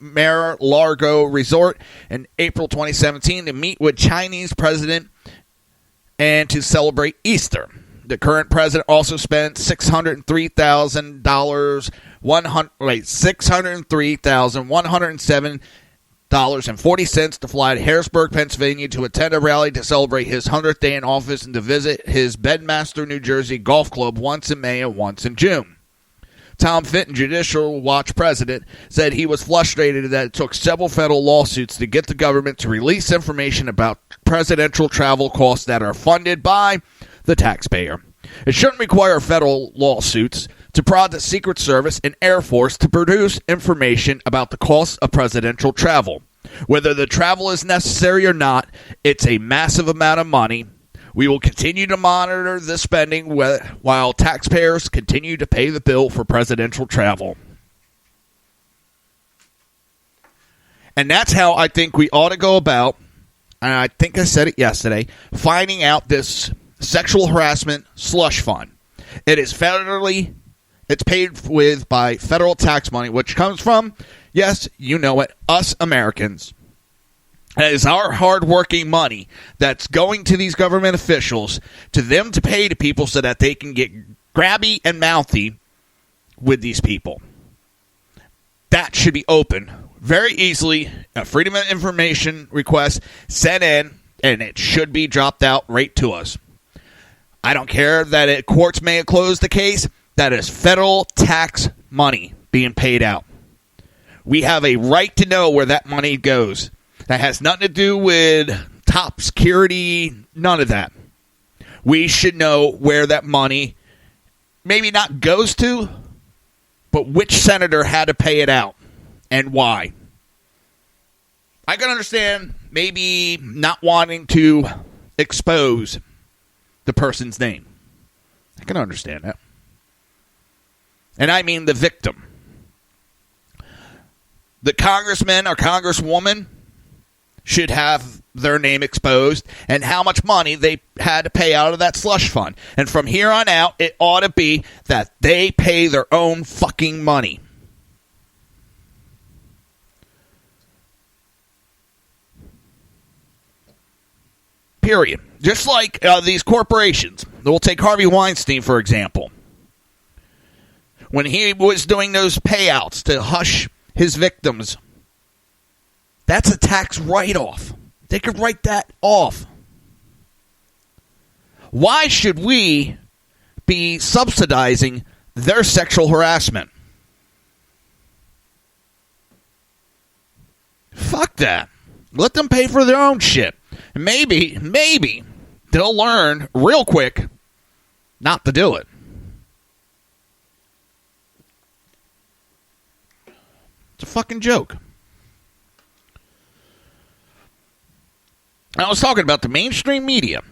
[SPEAKER 1] Mar-a-Lago resort in April 2017 to meet with Chinese president and to celebrate Easter. The current president also spent $603,107.40 to fly to Harrisburg, Pennsylvania to attend a rally to celebrate his 100th day in office and to visit his Bedmaster, New Jersey golf club once in May and once in June. Tom Fitton, Judicial Watch president, said he was frustrated that it took several federal lawsuits to get the government to release information about presidential travel costs that are funded by the taxpayer. It shouldn't require federal lawsuits to prod the Secret Service and Air Force to produce information about the costs of presidential travel. Whether the travel is necessary or not, it's a massive amount of money. We will continue to monitor the spending while taxpayers continue to pay the bill for presidential travel. And that's how I think we ought to go about, and I think I said it yesterday, finding out this sexual harassment slush fund. It is it's paid with by federal tax money, which comes from, yes, you know it, us Americans. It is our hard-working money that's going to these government officials, to them to pay to people so that they can get grabby and mouthy with these people. That should be open very easily. A Freedom of Information request sent in, and it should be dropped out right to us. I don't care that courts may have closed the case. That is federal tax money being paid out. We have a right to know where that money goes. That has nothing to do with top security, none of that. We should know where that money maybe not goes to, but which senator had to pay it out and why? I can understand maybe not wanting to expose the person's name. I can understand that. And I mean the victim. The congressman or congresswoman should have their name exposed and how much money they had to pay out of that slush fund. And from here on out, it ought to be that they pay their own fucking money. Period. Just like these corporations. We'll take Harvey Weinstein, for example. When he was doing those payouts to hush his victims, that's a tax write-off. They could write that off. Why should we be subsidizing their sexual harassment? Fuck that. Let them pay for their own shit. And maybe they'll learn real quick not to do it. It's a fucking joke. I was talking about the mainstream media.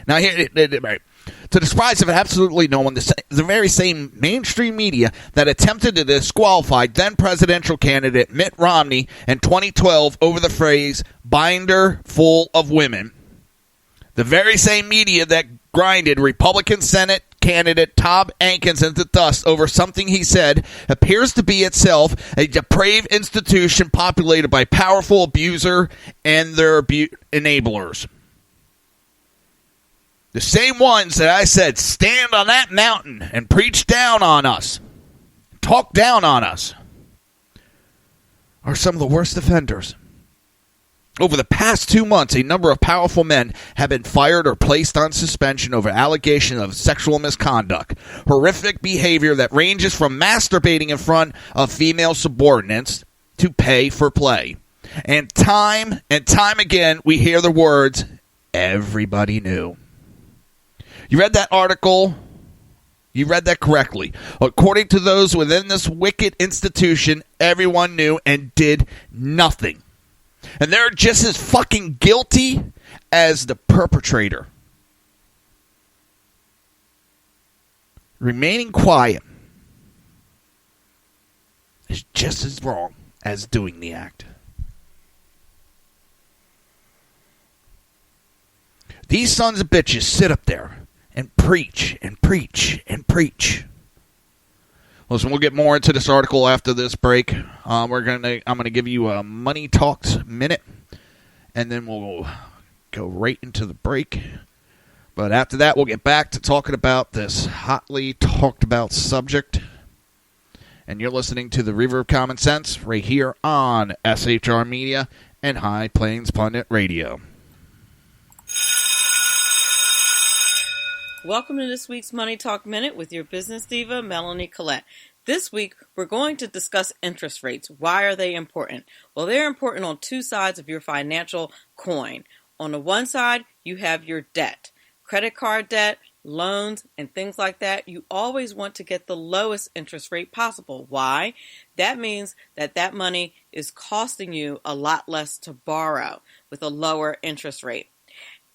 [SPEAKER 1] Now, here, to the surprise of absolutely no one, the very same mainstream media that attempted to disqualify then presidential candidate Mitt Romney in 2012 over the phrase "binder full of women," the very same media that grinded Republican Senate candidate Tom Atkins into dust over something he said appears to be itself a depraved institution populated by powerful abuser and their enablers. The same ones that I said stand on that mountain and preach down on us, talk down on us, are some of the worst offenders. Over the past 2 months, a number of powerful men have been fired or placed on suspension over allegations of sexual misconduct, horrific behavior that ranges from masturbating in front of female subordinates to pay for play. And time again, we hear the words, "everybody knew." You read that article? You read that correctly. According to those within this wicked institution, everyone knew and did nothing. And they're just as fucking guilty as the perpetrator. Remaining quiet is just as wrong as doing the act. These sons of bitches sit up there and preach and preach and preach. Listen, we'll get more into this article after this break. I'm gonna give you a Money Talks minute, and then we'll go right into the break. But after that, we'll get back to talking about this hotly talked about subject. And you're listening to the Reaver of Common Sense right here on SHR Media and High Plains Pundit Radio.
[SPEAKER 15] Welcome to this week's Money Talk Minute with your business diva, Melanie Collette. This week, we're going to discuss interest rates. Why are they important? Well, they're important on two sides of your financial coin. On the one side, you have your debt. Credit card debt, loans, and things like that. You always want to get the lowest interest rate possible. Why? That means that money is costing you a lot less to borrow with a lower interest rate.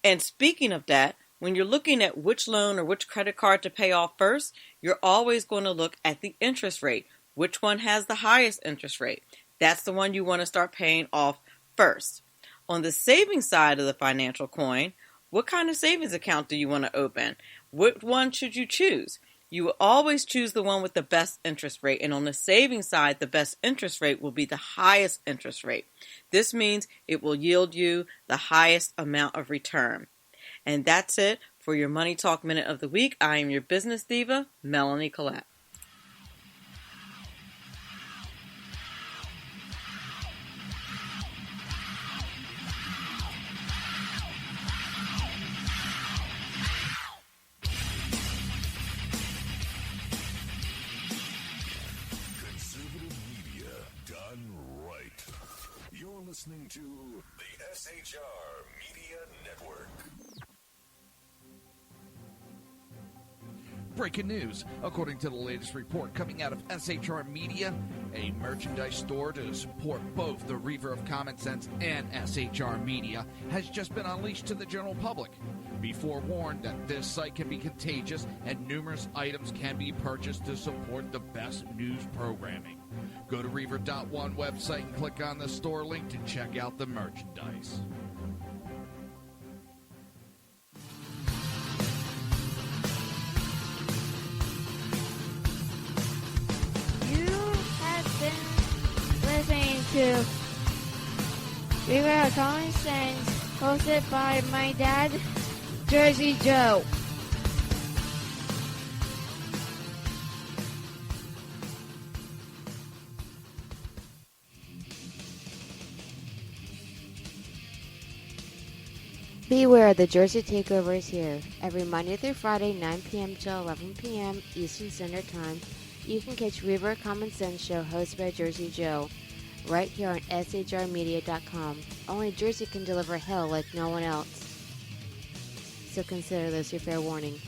[SPEAKER 15] And speaking of debt, when you're looking at which loan or which credit card to pay off first, you're always going to look at the interest rate. Which one has the highest interest rate? That's the one you want to start paying off first. On the savings side of the financial coin, what kind of savings account do you want to open? Which one should you choose? You will always choose the one with the best interest rate. And on the savings side, the best interest rate will be the highest interest rate. This means it will yield you the highest amount of return. And that's it for your Money Talk Minute of the Week. I am your business diva, Melanie Collette.
[SPEAKER 7] Conservative media done right. You're listening to the SHR Media Network.
[SPEAKER 2] Breaking news. According to the latest report coming out of SHR Media, a merchandise store to support both the Reaver of Common Sense and SHR Media has just been unleashed to the general public. Be forewarned that this site can be contagious and numerous items can be purchased to support the best news programming. Go to Reaver.one website and click on the store link to check out the merchandise.
[SPEAKER 6] Listening to Reaver of Common Sense, hosted by my dad, Jersey Joe. Beware, the Jersey Takeover is here. Every Monday through Friday, 9 p.m. till 11 p.m. Eastern Standard Time, you can catch Reaver of Common Sense show hosted by Jersey Joe, right here on shrmedia.com. Only Jersey can deliver hell like no one else. So consider this your fair warning.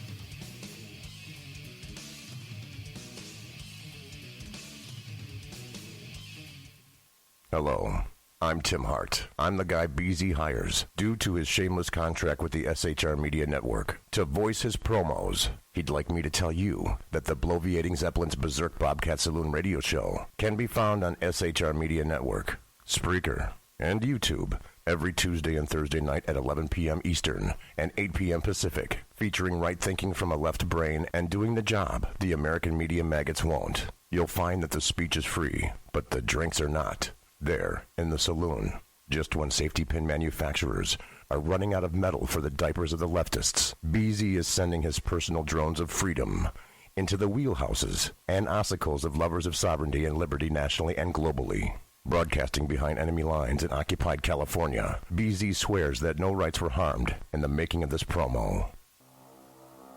[SPEAKER 5] Hello, I'm Tim Hart. I'm the guy BZ hires, due to his shameless contract with the SHR Media Network, to voice his promos. He'd like me to tell you that the bloviating Zeppelin's Berserk Bobcat Saloon radio show can be found on SHR Media Network, Spreaker, and YouTube every Tuesday and Thursday night at 11 p.m. Eastern and 8 p.m. Pacific, featuring right thinking from a left brain and doing the job the American media maggots won't. You'll find that the speech is free, but the drinks are not. There, in the saloon, just when safety pin manufacturers are running out of metal for the diapers of the leftists, BZ is sending his personal drones of freedom into the wheelhouses and ossicles of lovers of sovereignty and liberty nationally and globally. Broadcasting behind enemy lines in occupied California, BZ swears that no rights were harmed in the making of this promo.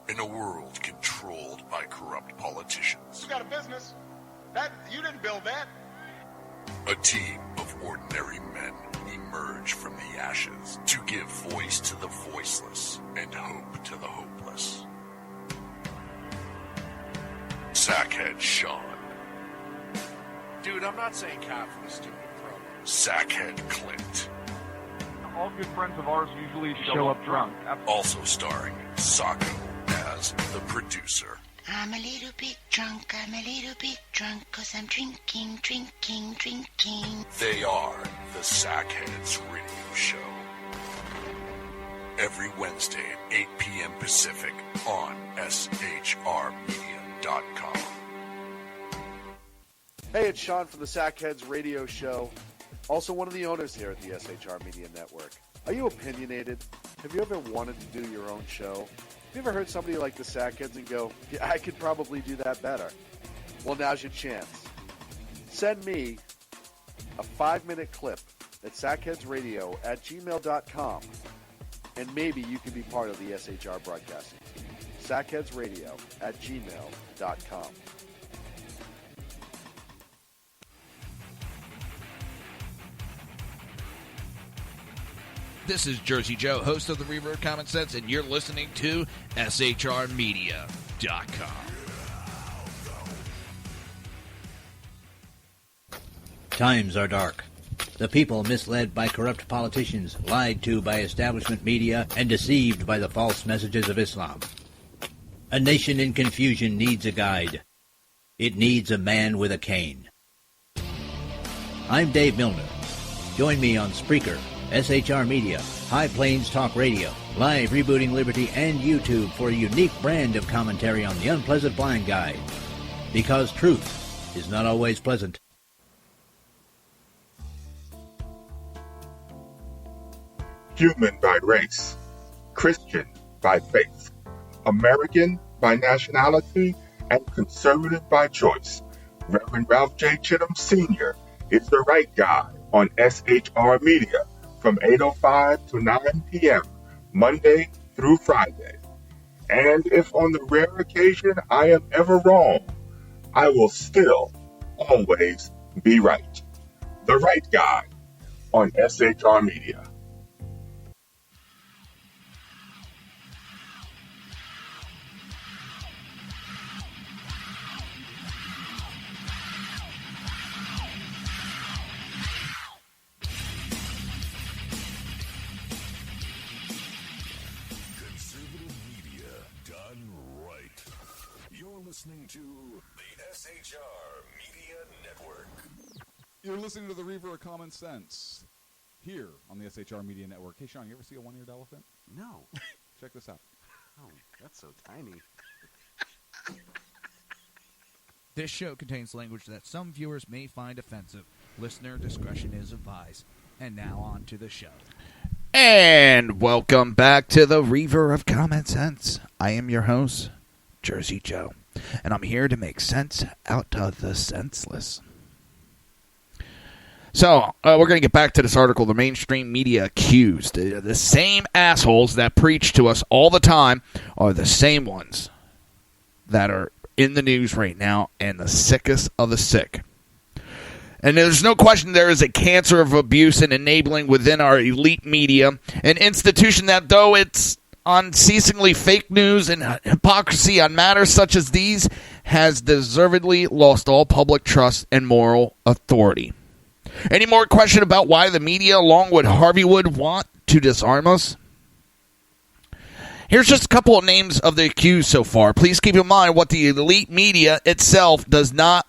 [SPEAKER 7] In a world controlled by corrupt politicians,
[SPEAKER 13] You got a business. That you didn't build that.
[SPEAKER 7] a team of ordinary men emerge from the ashes to give voice to the voiceless and hope to the hopeless. Sackhead Sean.
[SPEAKER 14] Dude, I'm not saying cap for the stupid promo.
[SPEAKER 7] Sackhead Clint.
[SPEAKER 14] All good friends of ours usually show up drunk.
[SPEAKER 7] Also starring Sacco as the producer.
[SPEAKER 8] I'm a little bit drunk, 'cause I'm drinking.
[SPEAKER 7] They are the Sackheads Radio Show. Every Wednesday at 8 p.m. Pacific on shrmedia.com.
[SPEAKER 9] Hey, it's Sean from the Sackheads Radio Show, also one of the owners here at the SHR Media Network. Are you opinionated? Have you ever wanted to do your own show? Have you ever heard somebody like the Sackheads and go, yeah, I could probably do that better? Well, now's your chance. Send me a 5-minute clip at sackheadsradio@gmail.com, and maybe you can be part of the SHR broadcasting team. sackheadsradio@gmail.com.
[SPEAKER 2] This is Jersey Joe, host of the Reaver of Common Sense, and you're listening to shrmedia.com.
[SPEAKER 10] Times are dark. The people misled by corrupt politicians, lied to by establishment media, and deceived by the false messages of Islam. A nation in confusion needs a guide. It needs a man with a cane. I'm Dave Milner. Join me on Spreaker, SHR Media, High Plains Talk Radio, Live Rebooting Liberty, and YouTube for a unique brand of commentary on the unpleasant blind guide. Because truth is not always pleasant.
[SPEAKER 11] Human by race, Christian by faith, American by nationality, and conservative by choice. Reverend Ralph J. Chittum Sr. is the right guy on SHR Media from 8:05 to 9 p.m., Monday through Friday. And if on the rare occasion I am ever wrong, I will still always be right. The right guy on SHR Media.
[SPEAKER 16] You're listening to the Reaver of Common Sense here on the SHR Media Network. Hey, Sean, you ever see a one-eared elephant?
[SPEAKER 12] No.
[SPEAKER 16] Check this out.
[SPEAKER 12] Oh, that's so tiny.
[SPEAKER 2] This show contains language that some viewers may find offensive. Listener discretion is advised. And now on to the show.
[SPEAKER 1] And welcome back to the Reaver of Common Sense. I am your host, Jersey Joe, and I'm here to make sense out of the senseless. So, we're going to get back to this article. The mainstream media accused. The same assholes that preach to us all the time are the same ones that are in the news right now and the sickest of the sick. And there's no question there is a cancer of abuse and enabling within our elite media, an institution that, though it's unceasingly fake news and hypocrisy on matters such as these, has deservedly lost all public trust and moral authority. Any more question about why the media, along with Harvey, would want to disarm us? Here's just a couple of names of the accused so far. Please keep in mind what the elite media itself media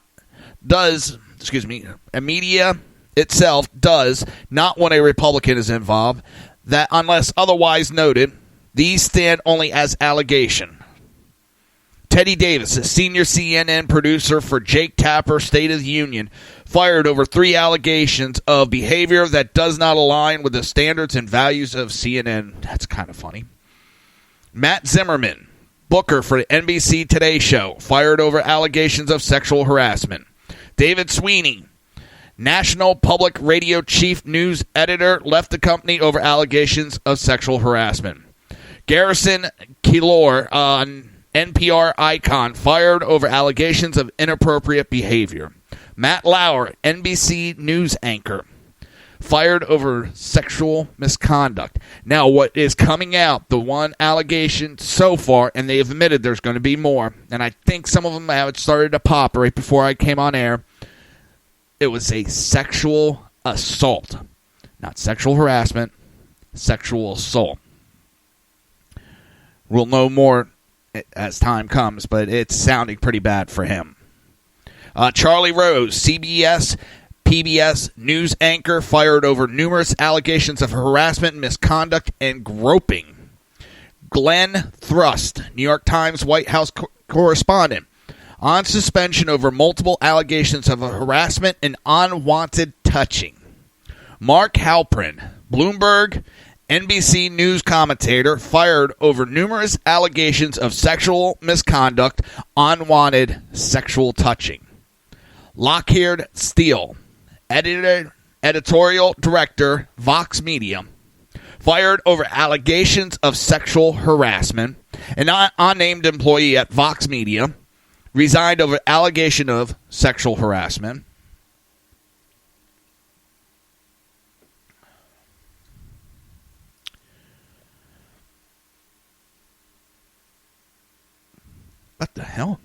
[SPEAKER 1] itself does not when a Republican is involved, that unless otherwise noted, these stand only as allegation. Teddy Davis, a senior CNN producer for Jake Tapper's State of the Union, fired over 3 allegations of behavior that does not align with the standards and values of CNN. That's kind of funny. Matt Zimmerman, booker for the NBC Today Show, fired over allegations of sexual harassment. David Sweeney, National Public Radio Chief News Editor, left the company over allegations of sexual harassment. Garrison Keillor, on NPR icon, fired over allegations of inappropriate behavior. Matt Lauer, NBC News anchor, fired over sexual misconduct. Now, what is coming out, the one allegation so far, and they've admitted there's going to be more, and I think some of them have started to pop right before I came on air. It was a sexual assault. Not sexual harassment, sexual assault. We'll know more as time comes, but it's sounding pretty bad for him. Charlie Rose, CBS, PBS news anchor, fired over numerous allegations of harassment, misconduct, and groping. Glenn Thrust, New York Times White House correspondent, on suspension over multiple allegations of harassment and unwanted touching. Mark Halperin, Bloomberg, NBC News commentator, fired over numerous allegations of sexual misconduct, unwanted sexual touching. Lockheed Steele, editorial director, Vox Media, fired over allegations of sexual harassment. An unnamed employee at Vox Media resigned over allegation of sexual harassment. What the hell?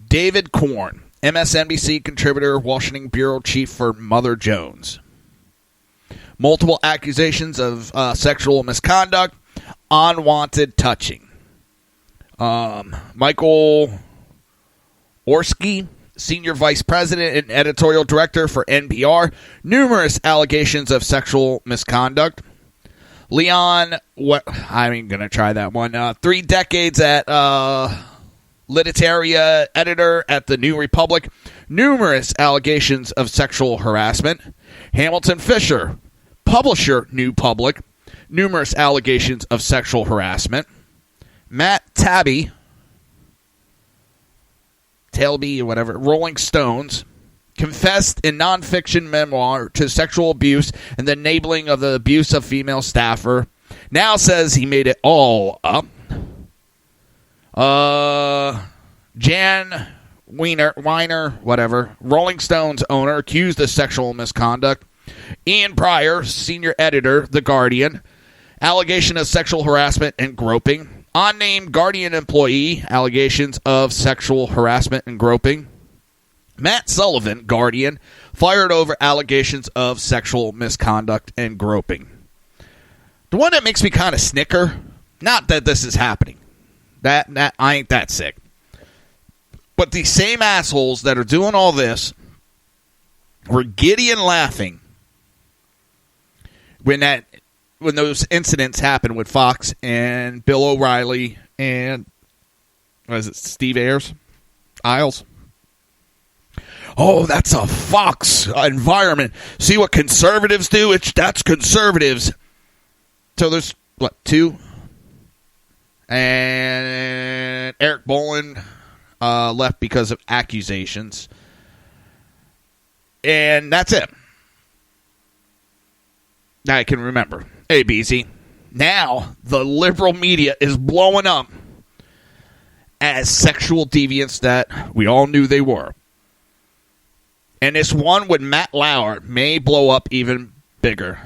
[SPEAKER 1] David Korn, MSNBC contributor, Washington bureau chief for Mother Jones. Multiple accusations of sexual misconduct, unwanted touching. Michael Orsky, senior vice president and editorial director for NPR, numerous allegations of sexual misconduct. Leon, I ain't going to try that one. 3 decades at Literaria editor at the New Republic, numerous allegations of sexual harassment. Hamilton Fisher, publisher, New Public, numerous allegations of sexual harassment. Matt Taibbi, or whatever, Rolling Stones, confessed in nonfiction memoir to sexual abuse and the enabling of the abuse of female staffer. Now says he made it all up. Jan Weiner, whatever, Rolling Stones owner, accused of sexual misconduct. Ian Pryor, senior editor, The Guardian, allegation of sexual harassment and groping. Unnamed Guardian employee, allegations of sexual harassment and groping. Matt Sullivan, Guardian, fired over allegations of sexual misconduct and groping. The one that makes me kind of snicker, not that this is happening. That I ain't that sick. But these same assholes that are doing all this were giddy and laughing when those incidents happened with Fox and Bill O'Reilly and Steve Isles. Oh, that's a Fox environment. See what conservatives do? That's conservatives. So there's, two? And Eric Bolin left because of accusations. And that's it. I can remember. Hey, BZ. Now, the liberal media is blowing up as sexual deviants that we all knew they were. And this one with Matt Lauer may blow up even bigger.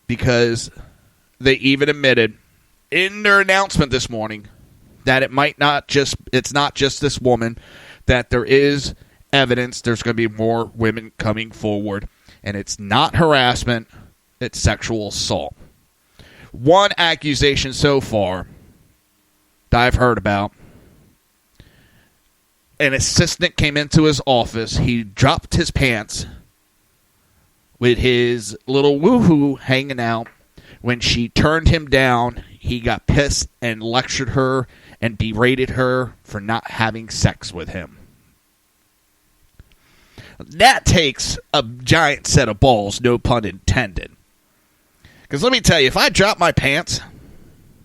[SPEAKER 1] Because they even admitted in their announcement this morning that it's not just this woman, that there is evidence there's going to be more women coming forward, and it's not harassment, it's sexual assault. One accusation so far that I've heard about, an assistant came into his office, he dropped his pants with his little woohoo hanging out. When she turned him down, he got pissed and lectured her and berated her for not having sex with him. That takes a giant set of balls, no pun intended. Because let me tell you, if I drop my pants,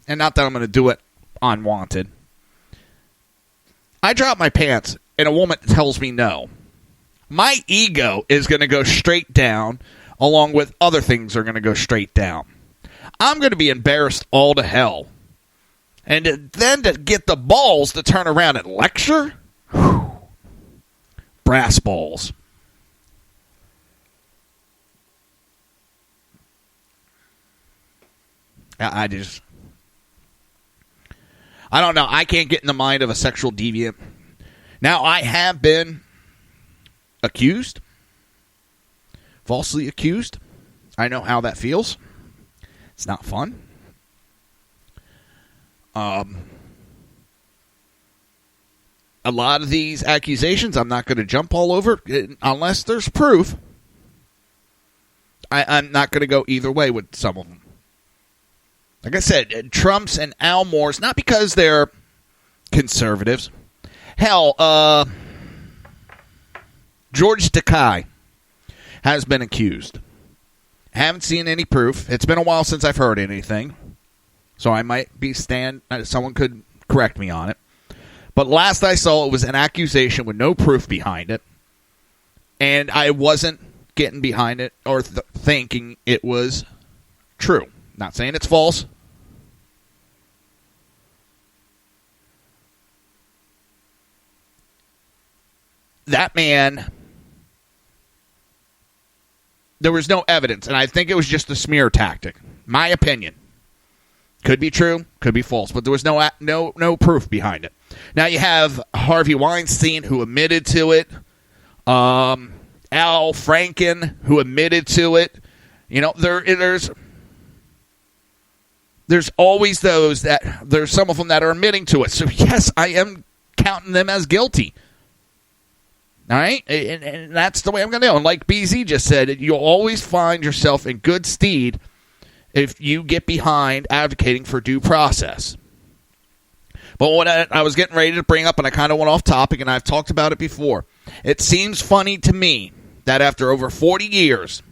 [SPEAKER 1] and not that I'm going to do it unwanted, I drop my pants and a woman tells me no, my ego is going to go straight down, along with other things are going to go straight down. I'm going to be embarrassed all to hell. And then to get the balls to turn around and lecture? Whew. Brass balls. I don't know. I can't get in the mind of a sexual deviant. Now, I have been accused. Falsely accused. I know how that feels. It's not fun. A lot of these accusations, I'm not going to jump all over unless there's proof. I'm not going to go either way with some of them. Like I said, Trump's and Al Moore's, not because they're conservatives. Hell, George Takei has been accused. Haven't seen any proof. It's been a while since I've heard anything. So I might be someone could correct me on it. But last I saw, it was an accusation with no proof behind it. And I wasn't getting behind it or thinking it was true. Not saying it's false. That man, there was no evidence, and I think it was just a smear tactic. My opinion. Could be true, could be false, but there was no proof behind it. Now you have Harvey Weinstein, who admitted to it. Al Franken, who admitted to it. You know, there's always there's some of them that are admitting to it. So yes, I am counting them as guilty. All right? And that's the way I'm going to go. And like BZ just said, you'll always find yourself in good stead if you get behind advocating for due process. But what I was getting ready to bring up, and I kind of went off topic, and I've talked about it before, it seems funny to me that after over 40 years,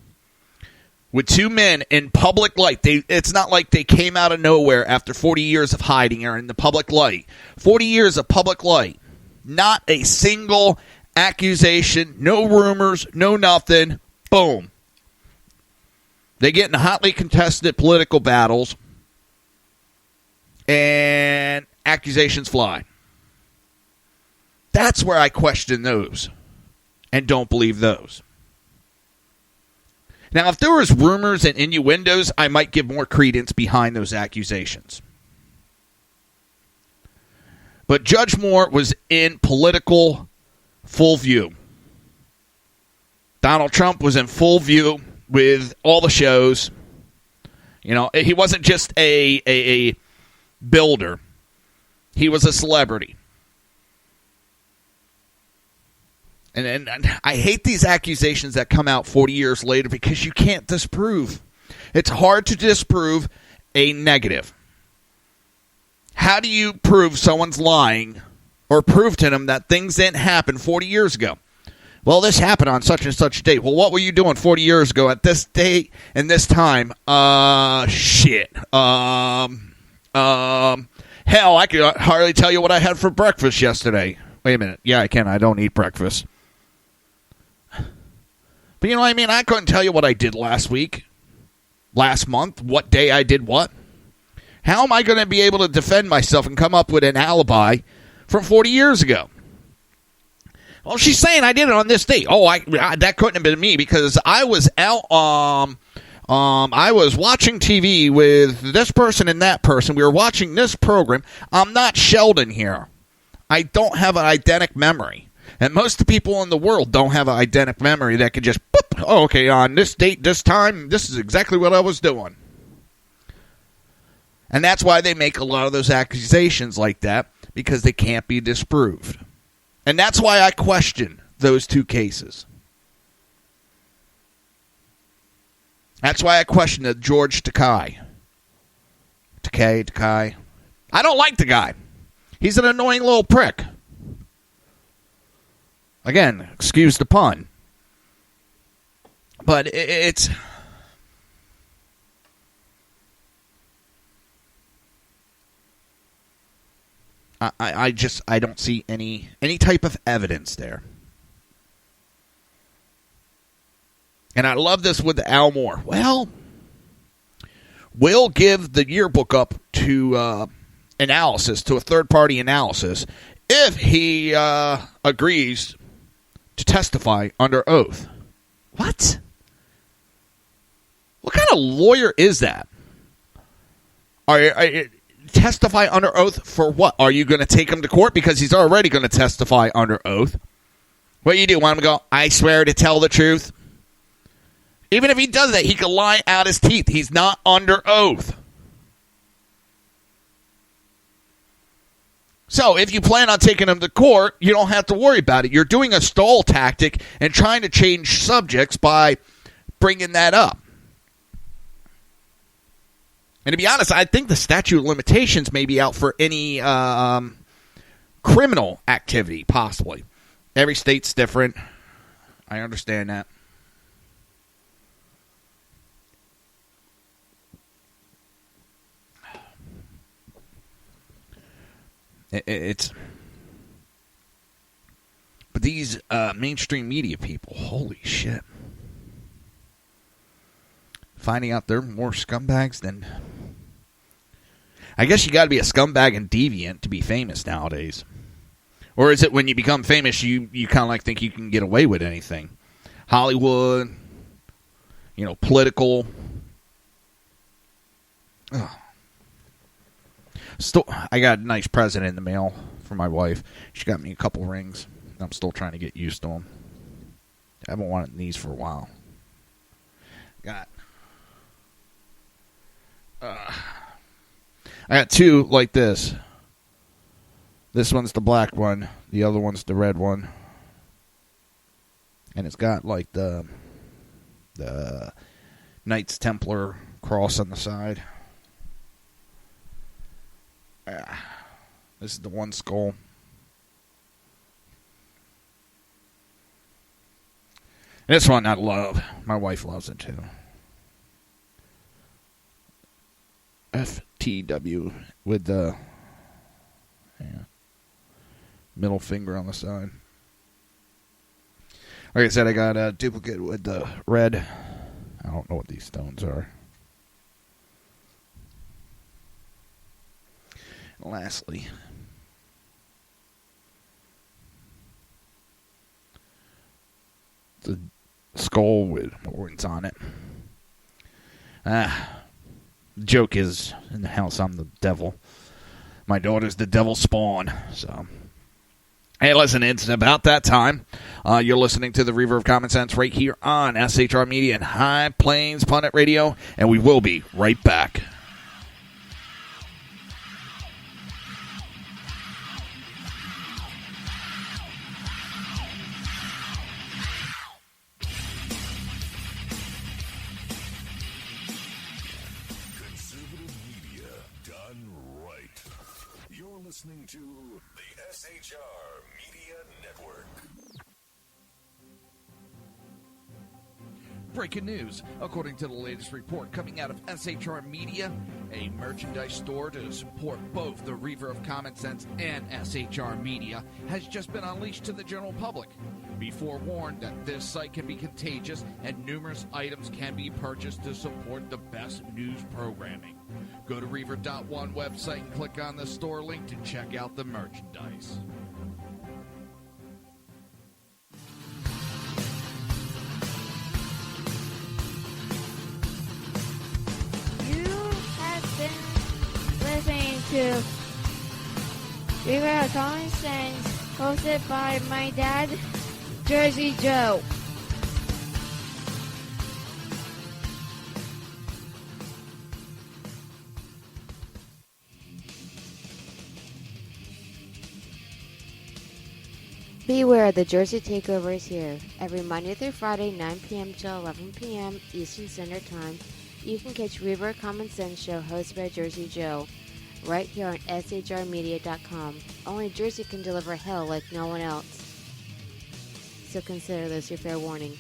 [SPEAKER 1] with two men in public light, it's not like they came out of nowhere after 40 years of hiding or in the public light. 40 years of public light, not a single accusation, no rumors, no nothing, boom. They get in hotly contested political battles, and accusations fly. That's where I question those and don't believe those. Now, if there was rumors and innuendos, I might give more credence behind those accusations. But Judge Moore was in political full view. Donald Trump was in full view with all the shows. You know, he wasn't just a builder. He was a celebrity. And I hate these accusations that come out 40 years later because you can't disprove. It's hard to disprove a negative. How do you prove someone's lying or prove to them that things didn't happen 40 years ago? Well, this happened on such and such date. Well, what were you doing 40 years ago at this date and this time? Shit. Hell, I could hardly tell you what I had for breakfast yesterday. Wait a minute. Yeah, I can. I don't eat breakfast. But you know what I mean? I couldn't tell you what I did last week, last month, what day I did what. How am I going to be able to defend myself and come up with an alibi from 40 years ago? Well, she's saying I did it on this date. Oh, that couldn't have been me because I was out. I was watching TV with this person and that person. We were watching this program. I'm not Sheldon here. I don't have an eidetic memory. And most of the people in the world don't have an eidetic memory that could just, boop, oh, okay, on this date, this time, this is exactly what I was doing. And that's why they make a lot of those accusations like that, because they can't be disproved. And that's why I question those two cases. That's why I question the George Takei. Takei. I don't like the guy. He's an annoying little prick. Again, excuse the pun. But it's... I don't see any type of evidence there. And I love this with Al Moore. Well, we'll give the yearbook up to analysis, to a third-party analysis, if he agrees to testify under oath. What? What kind of lawyer is that? Testify under oath for what? Are you going to take him to court? Because he's already going to testify under oath. What do you do? Want him to go, I swear to tell the truth? Even if he does that, he can lie out his teeth. He's not under oath. So if you plan on taking him to court, you don't have to worry about it. You're doing a stall tactic and trying to change subjects by bringing that up. And to be honest, I think the statute of limitations may be out for any criminal activity, possibly. Every state's different. I understand that. It's... But these mainstream media people, holy shit. Finding out they're more scumbags than... I guess you got to be a scumbag and deviant to be famous nowadays. Or is it when you become famous, you kind of like think you can get away with anything? Hollywood, political. Ugh. I got a nice present in the mail for my wife. She got me a couple rings. I'm still trying to get used to them. I haven't wanted these for a while. I got two like this. This one's the black one. The other one's the red one. And it's got like the Knights Templar cross on the side. This is the one skull. This one I love. My wife loves it too. FTW with the middle finger on the side. Like I said, I got a duplicate with the red. I don't know what these stones are. Lastly, the skull with horns on it. The joke is, in the house, I'm the devil. My daughter's the devil's spawn. So, hey, listen, it's about that time. You're listening to the Reaver of Common Sense right here on SHR Media and High Plains Pundit Radio, and we will be right back.
[SPEAKER 7] listening to the SHR Media Network.
[SPEAKER 2] Breaking news. According to the latest report coming out of SHR Media, a merchandise store to support both the Reaver of Common Sense and SHR Media has just been unleashed to the general public. Be forewarned that this site can be contagious and numerous items can be purchased to support the best news programming. Go to Reaver.one website and click on the store link to check out the merchandise.
[SPEAKER 6] Listening to Reaver of Common Sense, hosted by my dad, Jersey Joe. Beware, the Jersey Takeover is here. Every Monday through Friday, 9 p.m. till 11 p.m. Eastern Standard Time. You can catch Reaver of Common Sense show hosted by Jersey Joe right here on shrmedia.com. Only Jersey can deliver hell like no one else. So consider this your fair warning.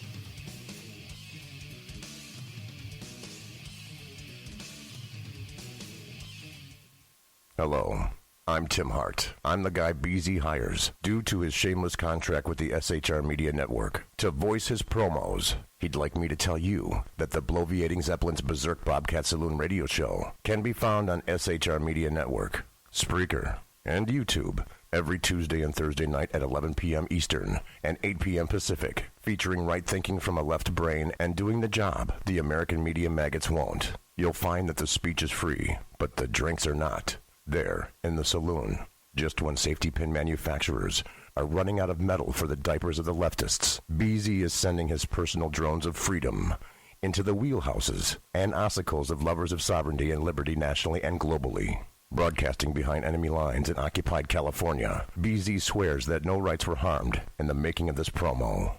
[SPEAKER 5] Hello, I'm Tim Hart. I'm the guy BZ hires, due to his shameless contract with the SHR Media Network, to voice his promos. He'd like me to tell you that the bloviating Zeppelin's Berserk Bobcat Saloon radio show can be found on SHR Media Network, Spreaker, and YouTube every Tuesday and Thursday night at 11 p.m. Eastern and 8 p.m. Pacific, featuring right thinking from a left brain and doing the job the American media maggots won't. You'll find that the speech is free, but the drinks are not. There, in the saloon, just when safety pin manufacturers are running out of metal for the diapers of the leftists, BZ is sending his personal drones of freedom into the wheelhouses and ossicles of lovers of sovereignty and liberty nationally and globally. Broadcasting behind enemy lines in occupied California, BZ swears that no rights were harmed in the making of this promo.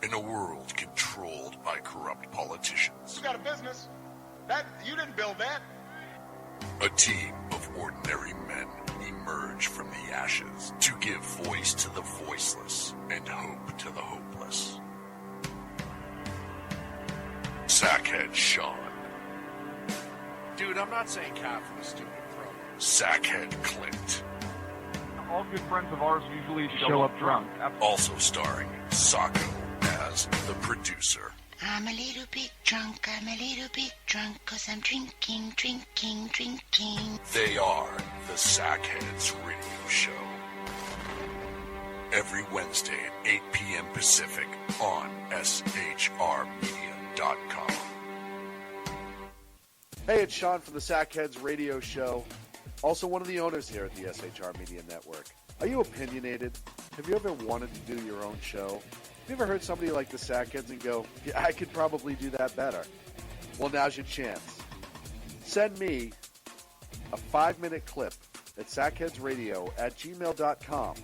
[SPEAKER 7] In a world controlled by corrupt politicians,
[SPEAKER 13] You got a business. You didn't build that.
[SPEAKER 7] a team of ordinary men emerge from the ashes to give voice to the voiceless and hope to the hopeless. Sackhead Sean.
[SPEAKER 14] Dude, I'm not saying cop for the stupid promo.
[SPEAKER 7] Sackhead Clint.
[SPEAKER 17] All good friends of ours usually show up drunk.
[SPEAKER 7] Also starring Sacco as the producer.
[SPEAKER 8] I'm a little bit drunk, I'm a little bit drunk, 'cause I'm drinking.
[SPEAKER 7] They are the Sackheads Radio Show. Every Wednesday at 8 p.m. Pacific on shrmedia.com.
[SPEAKER 9] Hey, it's Sean from the Sackheads Radio Show, also one of the owners here at the SHR Media Network. Are you opinionated? Have you ever wanted to do your own show? Have you ever heard somebody like the Sackheads and go, yeah, I could probably do that better? Well, now's your chance. Send me a 5-minute clip at sackheadsradio@gmail.com,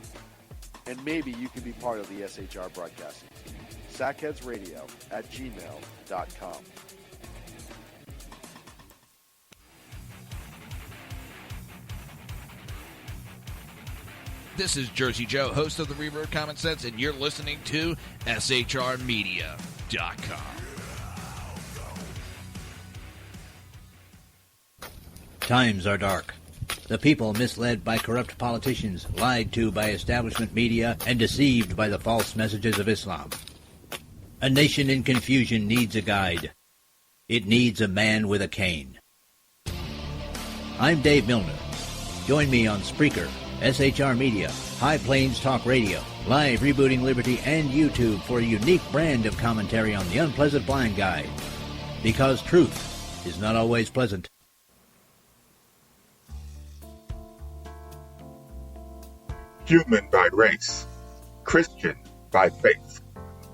[SPEAKER 9] and maybe you can be part of the SHR broadcasting team. sackheadsradio@gmail.com.
[SPEAKER 2] This is Jersey Joe, host of the Reaver of Common Sense, and you're listening to shrmedia.com.
[SPEAKER 10] Times are dark. The people misled by corrupt politicians, lied to by establishment media, and deceived by the false messages of Islam. A nation in confusion needs a guide. It needs a man with a cane. I'm Dave Milner. Join me on Spreaker, SHR Media, High Plains Talk Radio, Live Rebooting Liberty, and YouTube for a unique brand of commentary on the unpleasant blind guide. Because truth is not always pleasant.
[SPEAKER 11] Human by race, Christian by faith,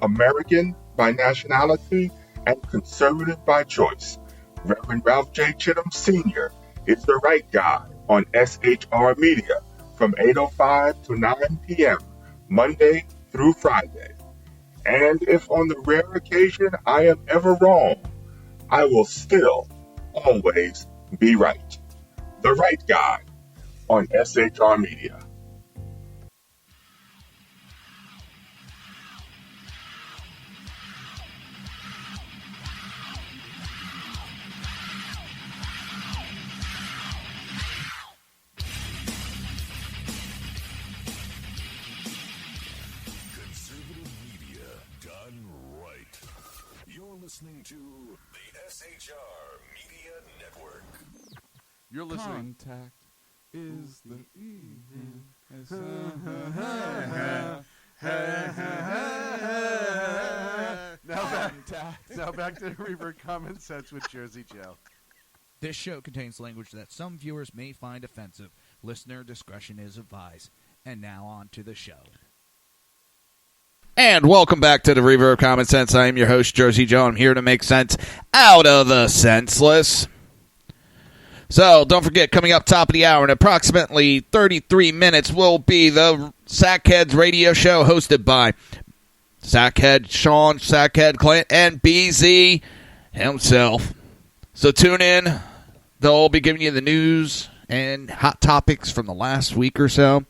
[SPEAKER 11] American by nationality, and conservative by choice. Reverend Ralph J. Chittum Sr. is the right guy on SHR Media from 8:05 to 9 p.m. Monday through Friday. And if on the rare occasion I am ever wrong, I will still always be right. The right guy on SHR Media.
[SPEAKER 7] Conservative media done right. You're listening to the SHR Media Network.
[SPEAKER 12] You're listening.
[SPEAKER 16] Contact is the evening.
[SPEAKER 12] Now back to Reaver Common Sense with Jersey Joe.
[SPEAKER 2] This show contains language that some viewers may find offensive. Listener discretion is advised. And now on to the show.
[SPEAKER 1] And welcome back to the Reaver of Common Sense. I am your host, Jersey Joe. I'm here to make sense out of the senseless. So, don't forget, coming up top of the hour in approximately 33 minutes will be the Sackheads radio show hosted by Sackhead Sean, Sackhead Clint, and BZ himself. So tune in. They'll be giving you the news and hot topics from the last week or so.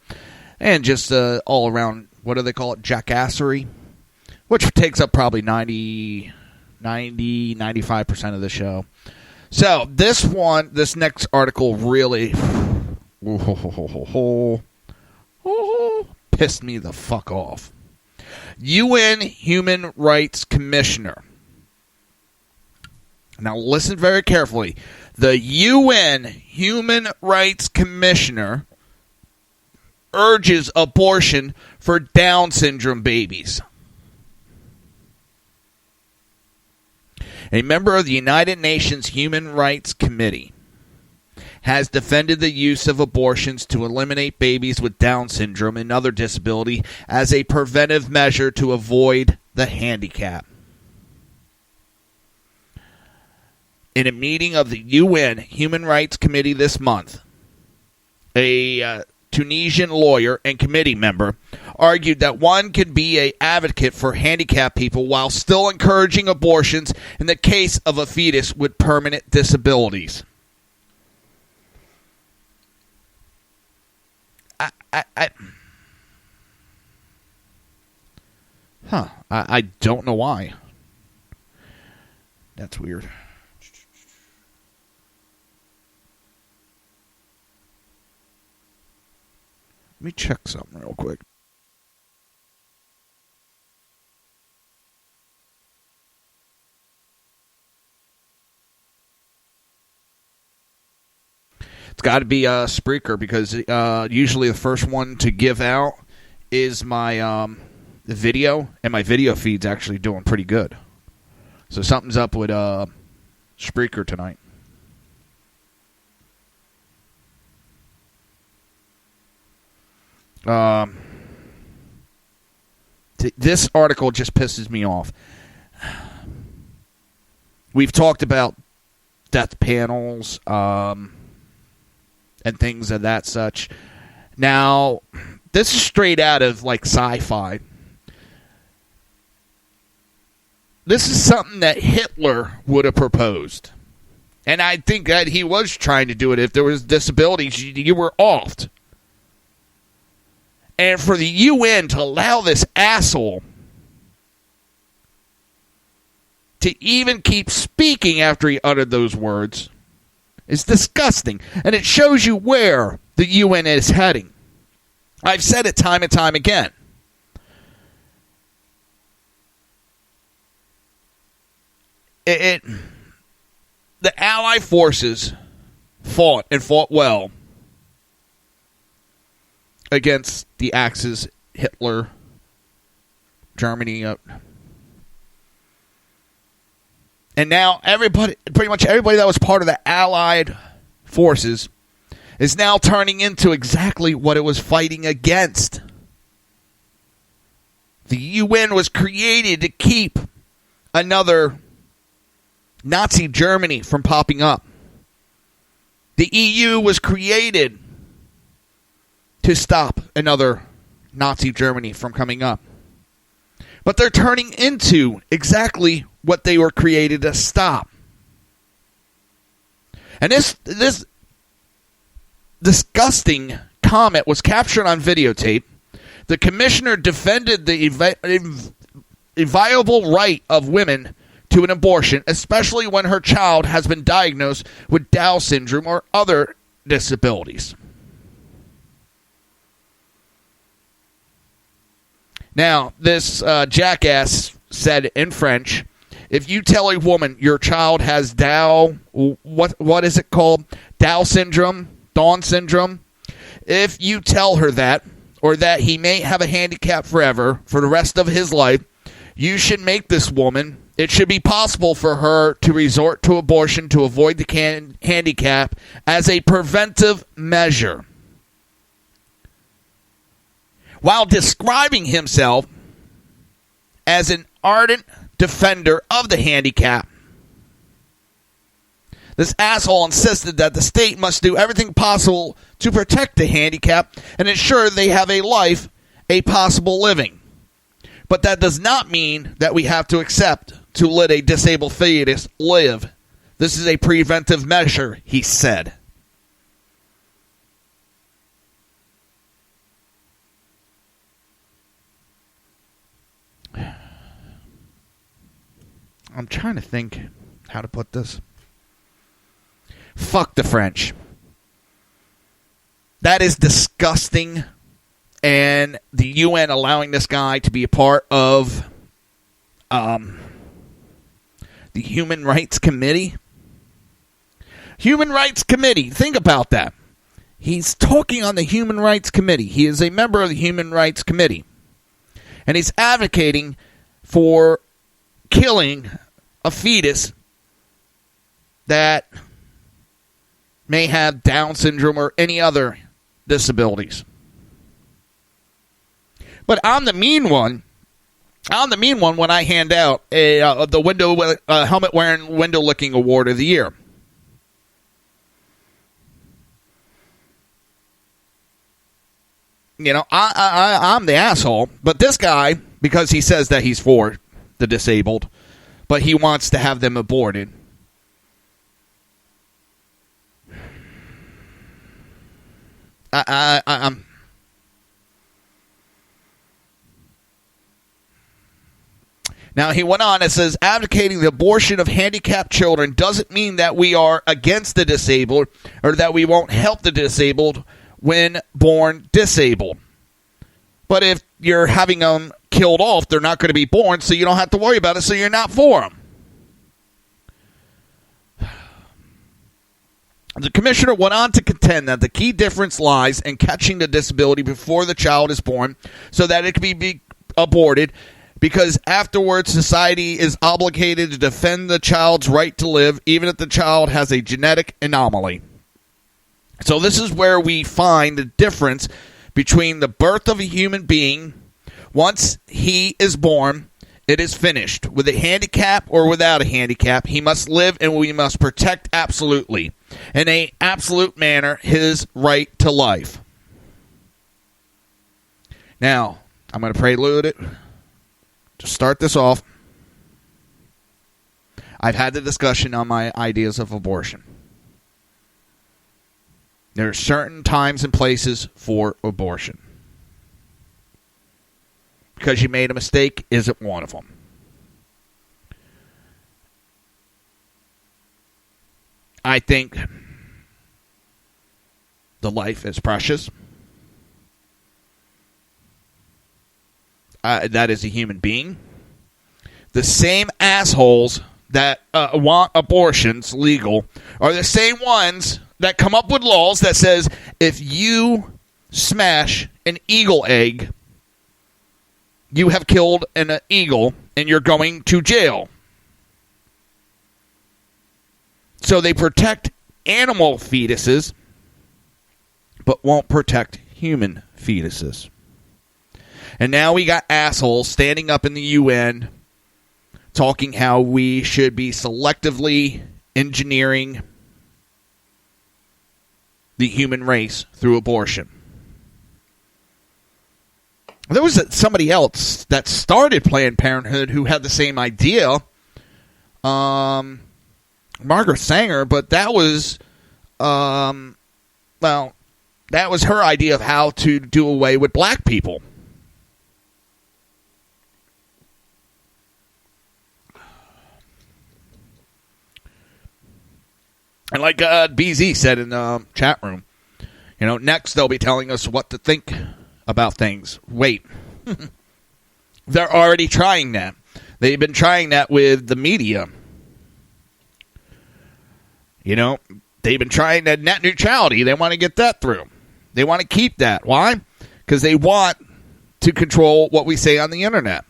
[SPEAKER 1] And just all around, what do they call it, jackassery? Which takes up probably 95% of the show. So, this next article really pissed me the fuck off. UN Human Rights Commissioner. Now, listen very carefully. The UN Human Rights Commissioner urges abortion for Down syndrome babies. A member of the United Nations Human Rights Committee has defended the use of abortions to eliminate babies with Down syndrome and other disability as a preventive measure to avoid the handicap. In a meeting of the UN Human Rights Committee this month, a Tunisian lawyer and committee member argued that one could be an advocate for handicapped people while still encouraging abortions in the case of a fetus with permanent disabilities. I don't know why. That's weird. Let me check something real quick. It's got to be Spreaker because usually the first one to give out is my the video, and my video feed's actually doing pretty good. So something's up with Spreaker tonight. This article just pisses me off. We've talked about death panels and things of that such. Now, this is straight out of like sci-fi. This is something that Hitler would have proposed. And I think that he was trying to do it. If there was disabilities, you were offed. And for the UN to allow this asshole to even keep speaking after he uttered those words is disgusting. And it shows you where the UN is heading. I've said it time and time again. The Allied forces fought and fought well against the Axis, Hitler, Germany. And now pretty much everybody that was part of the Allied forces is now turning into exactly what it was fighting against. The UN was created to keep another Nazi Germany from popping up. The EU was created to stop another Nazi Germany from coming up. But they're turning into exactly what they were created to stop. And this disgusting comment was captured on videotape, the commissioner defended the inviolable right of women to an abortion, especially when her child has been diagnosed with Down syndrome or other disabilities. Now, this jackass said in French, if you tell a woman your child has Down, what is it called? Down syndrome? Down syndrome? If you tell her that, or that he may have a handicap forever, for the rest of his life, you should make this woman, it should be possible for her to resort to abortion to avoid the handicap as a preventive measure. While describing himself as an ardent defender of the handicap, this asshole insisted that the state must do everything possible to protect the handicapped and ensure they have a life, a possible living. But that does not mean that we have to accept to let a disabled fetus live. This is a preventive measure, he said. I'm trying to think how to put this. Fuck the French. That is disgusting. And the UN allowing this guy to be a part of the Human Rights Committee. Human Rights Committee. Think about that. He's talking on the Human Rights Committee. He is a member of the Human Rights Committee. And he's advocating for killing a fetus that may have Down syndrome or any other disabilities. But I'm the mean one. I'm the mean one when I hand out the window helmet wearing window licking award of the year. You know, I'm the asshole. But this guy, because he says that he's for the disabled, but he wants to have them aborted. I'm. Now, he went on and says, advocating the abortion of handicapped children doesn't mean that we are against the disabled or that we won't help the disabled when born disabled. But if you're having them killed off, they're not going to be born, so you don't have to worry about it, so you're not for them. The commissioner went on to contend that the key difference lies in catching the disability before the child is born so that it can be aborted, because afterwards society is obligated to defend the child's right to live even if the child has a genetic anomaly. So this is where we find the difference between the birth of a human being. Once he is born, it is finished. With a handicap or without a handicap, he must live, and we must protect absolutely, in an absolute manner, his right to life. Now, I'm going to prelude it. To start this off, I've had the discussion on my ideas of abortion. There are certain times and places for abortion. Because you made a mistake isn't one of them. I think the life is precious. That is a human being. The same assholes that want abortions legal are the same ones that come up with laws that says if you smash an eagle egg, you have killed an eagle and you're going to jail. So they protect animal fetuses, but won't protect human fetuses. And now we got assholes standing up in the UN talking how we should be selectively engineering the human race through abortion. There was somebody else that started Planned Parenthood who had the same idea. Margaret Sanger, but that was, That was her idea of how to do away with black people. And like BZ said in the chat room, next they'll be telling us what to think about things. Wait. They're already trying that. They've been trying that with the media. They've been trying that net neutrality. They want to get that through. They want to keep that. Why? Because they want to control what we say on the internet.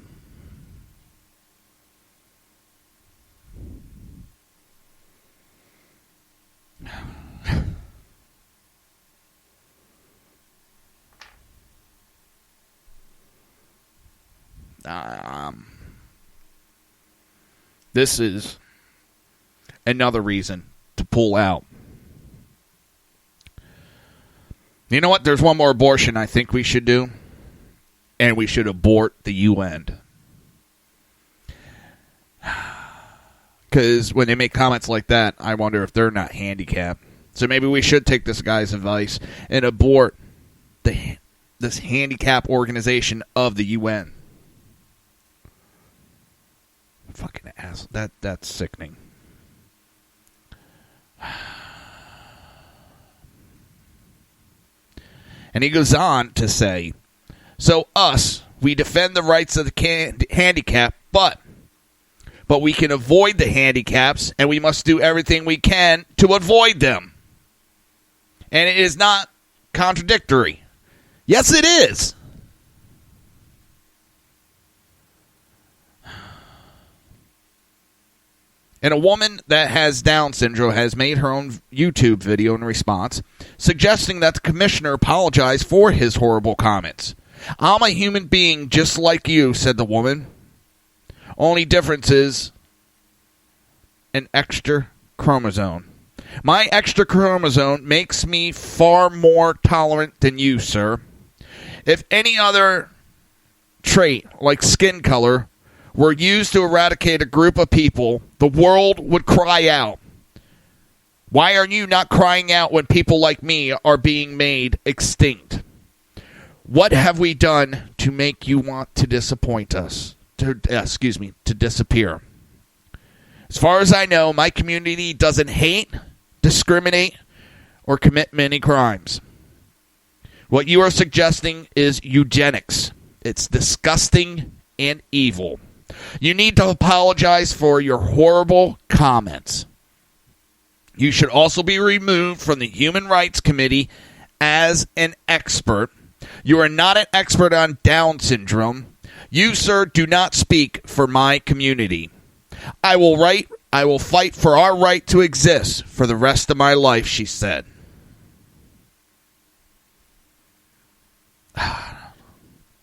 [SPEAKER 1] This is another reason to pull out. You know what? There's one more abortion I think we should do. And we should abort the UN. Because when they make comments like that, I wonder if they're not handicapped. So maybe we should take this guy's advice and abort this handicap organization of the UN. Fucking ass. That's sickening. And he goes on to say, so us, we defend the rights of the handicap, but we can avoid the handicaps, and we must do everything we can to avoid them. And it is not contradictory. Yes, it is. And a woman that has Down syndrome has made her own YouTube video in response, suggesting that the commissioner apologize for his horrible comments. I'm a human being just like you, said the woman. Only difference is an extra chromosome. My extra chromosome makes me far more tolerant than you, sir. If any other trait, like skin color, were used to eradicate a group of people, the world would cry out. Why are you not crying out when people like me are being made extinct? What have we done to make you want to disappoint us? To disappear. As far as I know, my community doesn't hate, discriminate, or commit many crimes. What you are suggesting is eugenics. It's disgusting and evil. You need to apologize for your horrible comments. You should also be removed from the Human Rights Committee as an expert. You are not an expert on Down syndrome. You, sir, do not speak for my community. I will fight for our right to exist for the rest of my life, she said.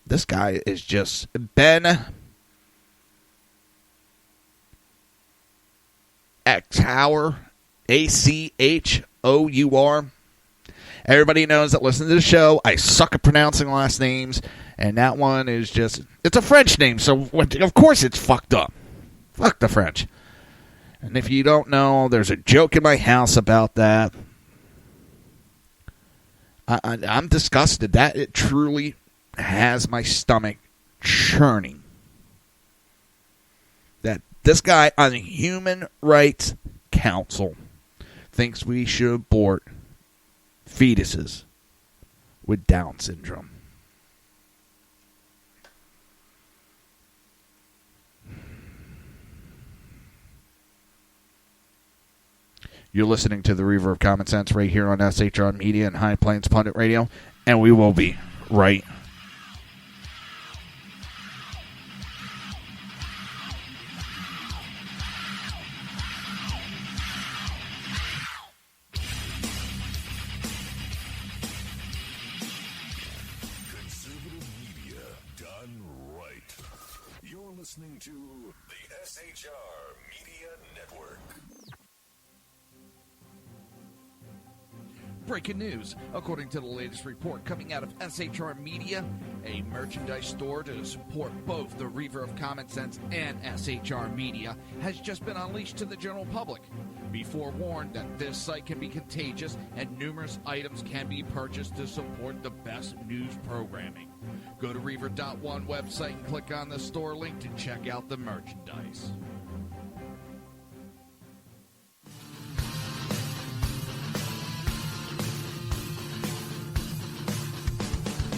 [SPEAKER 1] This guy is just Ben Achhour, Achhour. Everybody knows that listen to the show. I suck at pronouncing last names, and that one is just, it's a French name, so of course it's fucked up. Fuck the French. And if you don't know, there's a joke in my house about that. I'm disgusted. That it truly has my stomach churning. That this guy on the Human Rights Council thinks we should abort fetuses with Down syndrome. You're listening to the Reaver of Common Sense right here on SHR Media and High Plains Pundit Radio, and we will be right
[SPEAKER 7] Conservative media done right. You're listening to the SHR Media Network.
[SPEAKER 2] Breaking news. According to the latest report coming out of SHR Media, a merchandise store to support both the Reaver of Common Sense and SHR Media has just been unleashed to the general public. Be forewarned that this site can be contagious and numerous items can be purchased to support the best news programming. Go to Reaver.one website and click on the store link to check out the merchandise.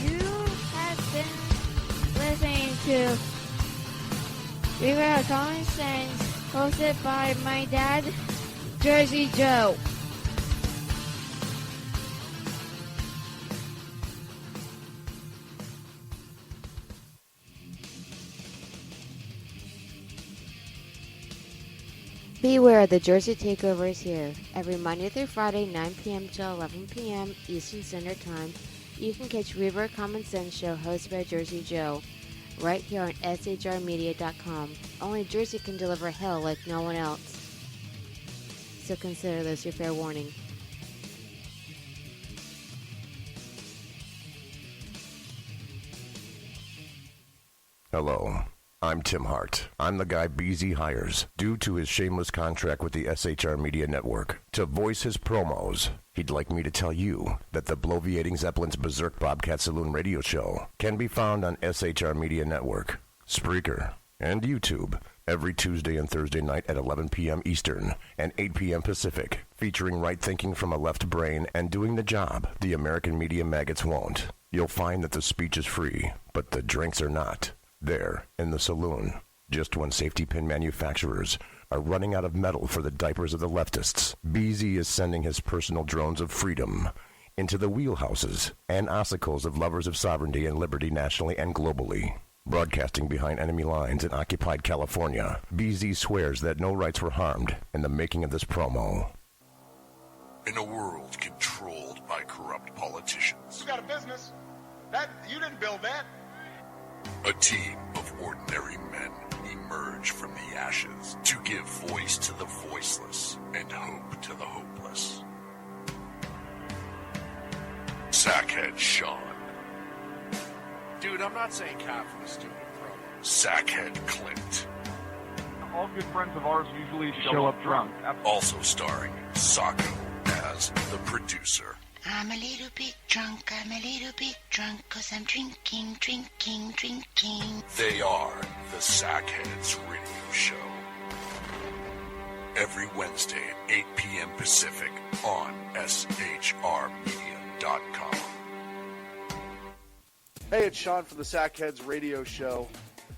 [SPEAKER 6] You have been listening to Reaver of Common Sense, hosted by my dad, Jersey Joe. Beware, the Jersey Takeover is here. Every Monday through Friday, 9 p.m. till 11 p.m. Eastern Standard Time, you can catch Reaver of Common Sense show hosted by Jersey Joe, right here on shrmedia.com. Only Jersey can deliver hell like no one else. So consider this your fair warning.
[SPEAKER 5] Hello, I'm Tim Hart. I'm the guy BZ hires, due to his shameless contract with the SHR Media Network, to voice his promos. He'd like me to tell you that the bloviating Zeppelin's Berserk Bobcat Saloon radio show can be found on SHR Media Network, Spreaker, and YouTube every Tuesday and Thursday night at 11 p.m. Eastern and 8 p.m. Pacific, featuring right thinking from a left brain and doing the job the American media maggots won't. You'll find that the speech is free, but the drinks are not. There, in the saloon, just when safety pin manufacturers are running out of metal for the diapers of the leftists, BZ is sending his personal drones of freedom into the wheelhouses and ossicles of lovers of sovereignty and liberty nationally and globally. Broadcasting behind enemy lines in occupied California, BZ swears that no rights were harmed in the making of this promo.
[SPEAKER 7] In a world controlled by corrupt politicians,
[SPEAKER 13] You got a business. That you didn't build that.
[SPEAKER 7] a team of ordinary men emerge from the ashes to give voice to the voiceless and hope to the hopeless. Sackhead Sean.
[SPEAKER 14] Dude, I'm not saying cop for the stupid promo.
[SPEAKER 7] Sackhead Clint.
[SPEAKER 17] All good friends of ours usually show up drunk.
[SPEAKER 7] Also starring Sacco as the producer.
[SPEAKER 8] I'm a little bit drunk, 'cause I'm drinking.
[SPEAKER 7] They are the Sackheads Radio Show. Every Wednesday at 8 p.m. Pacific on shrmedia.com.
[SPEAKER 9] Hey, it's Sean from the Sackheads Radio Show,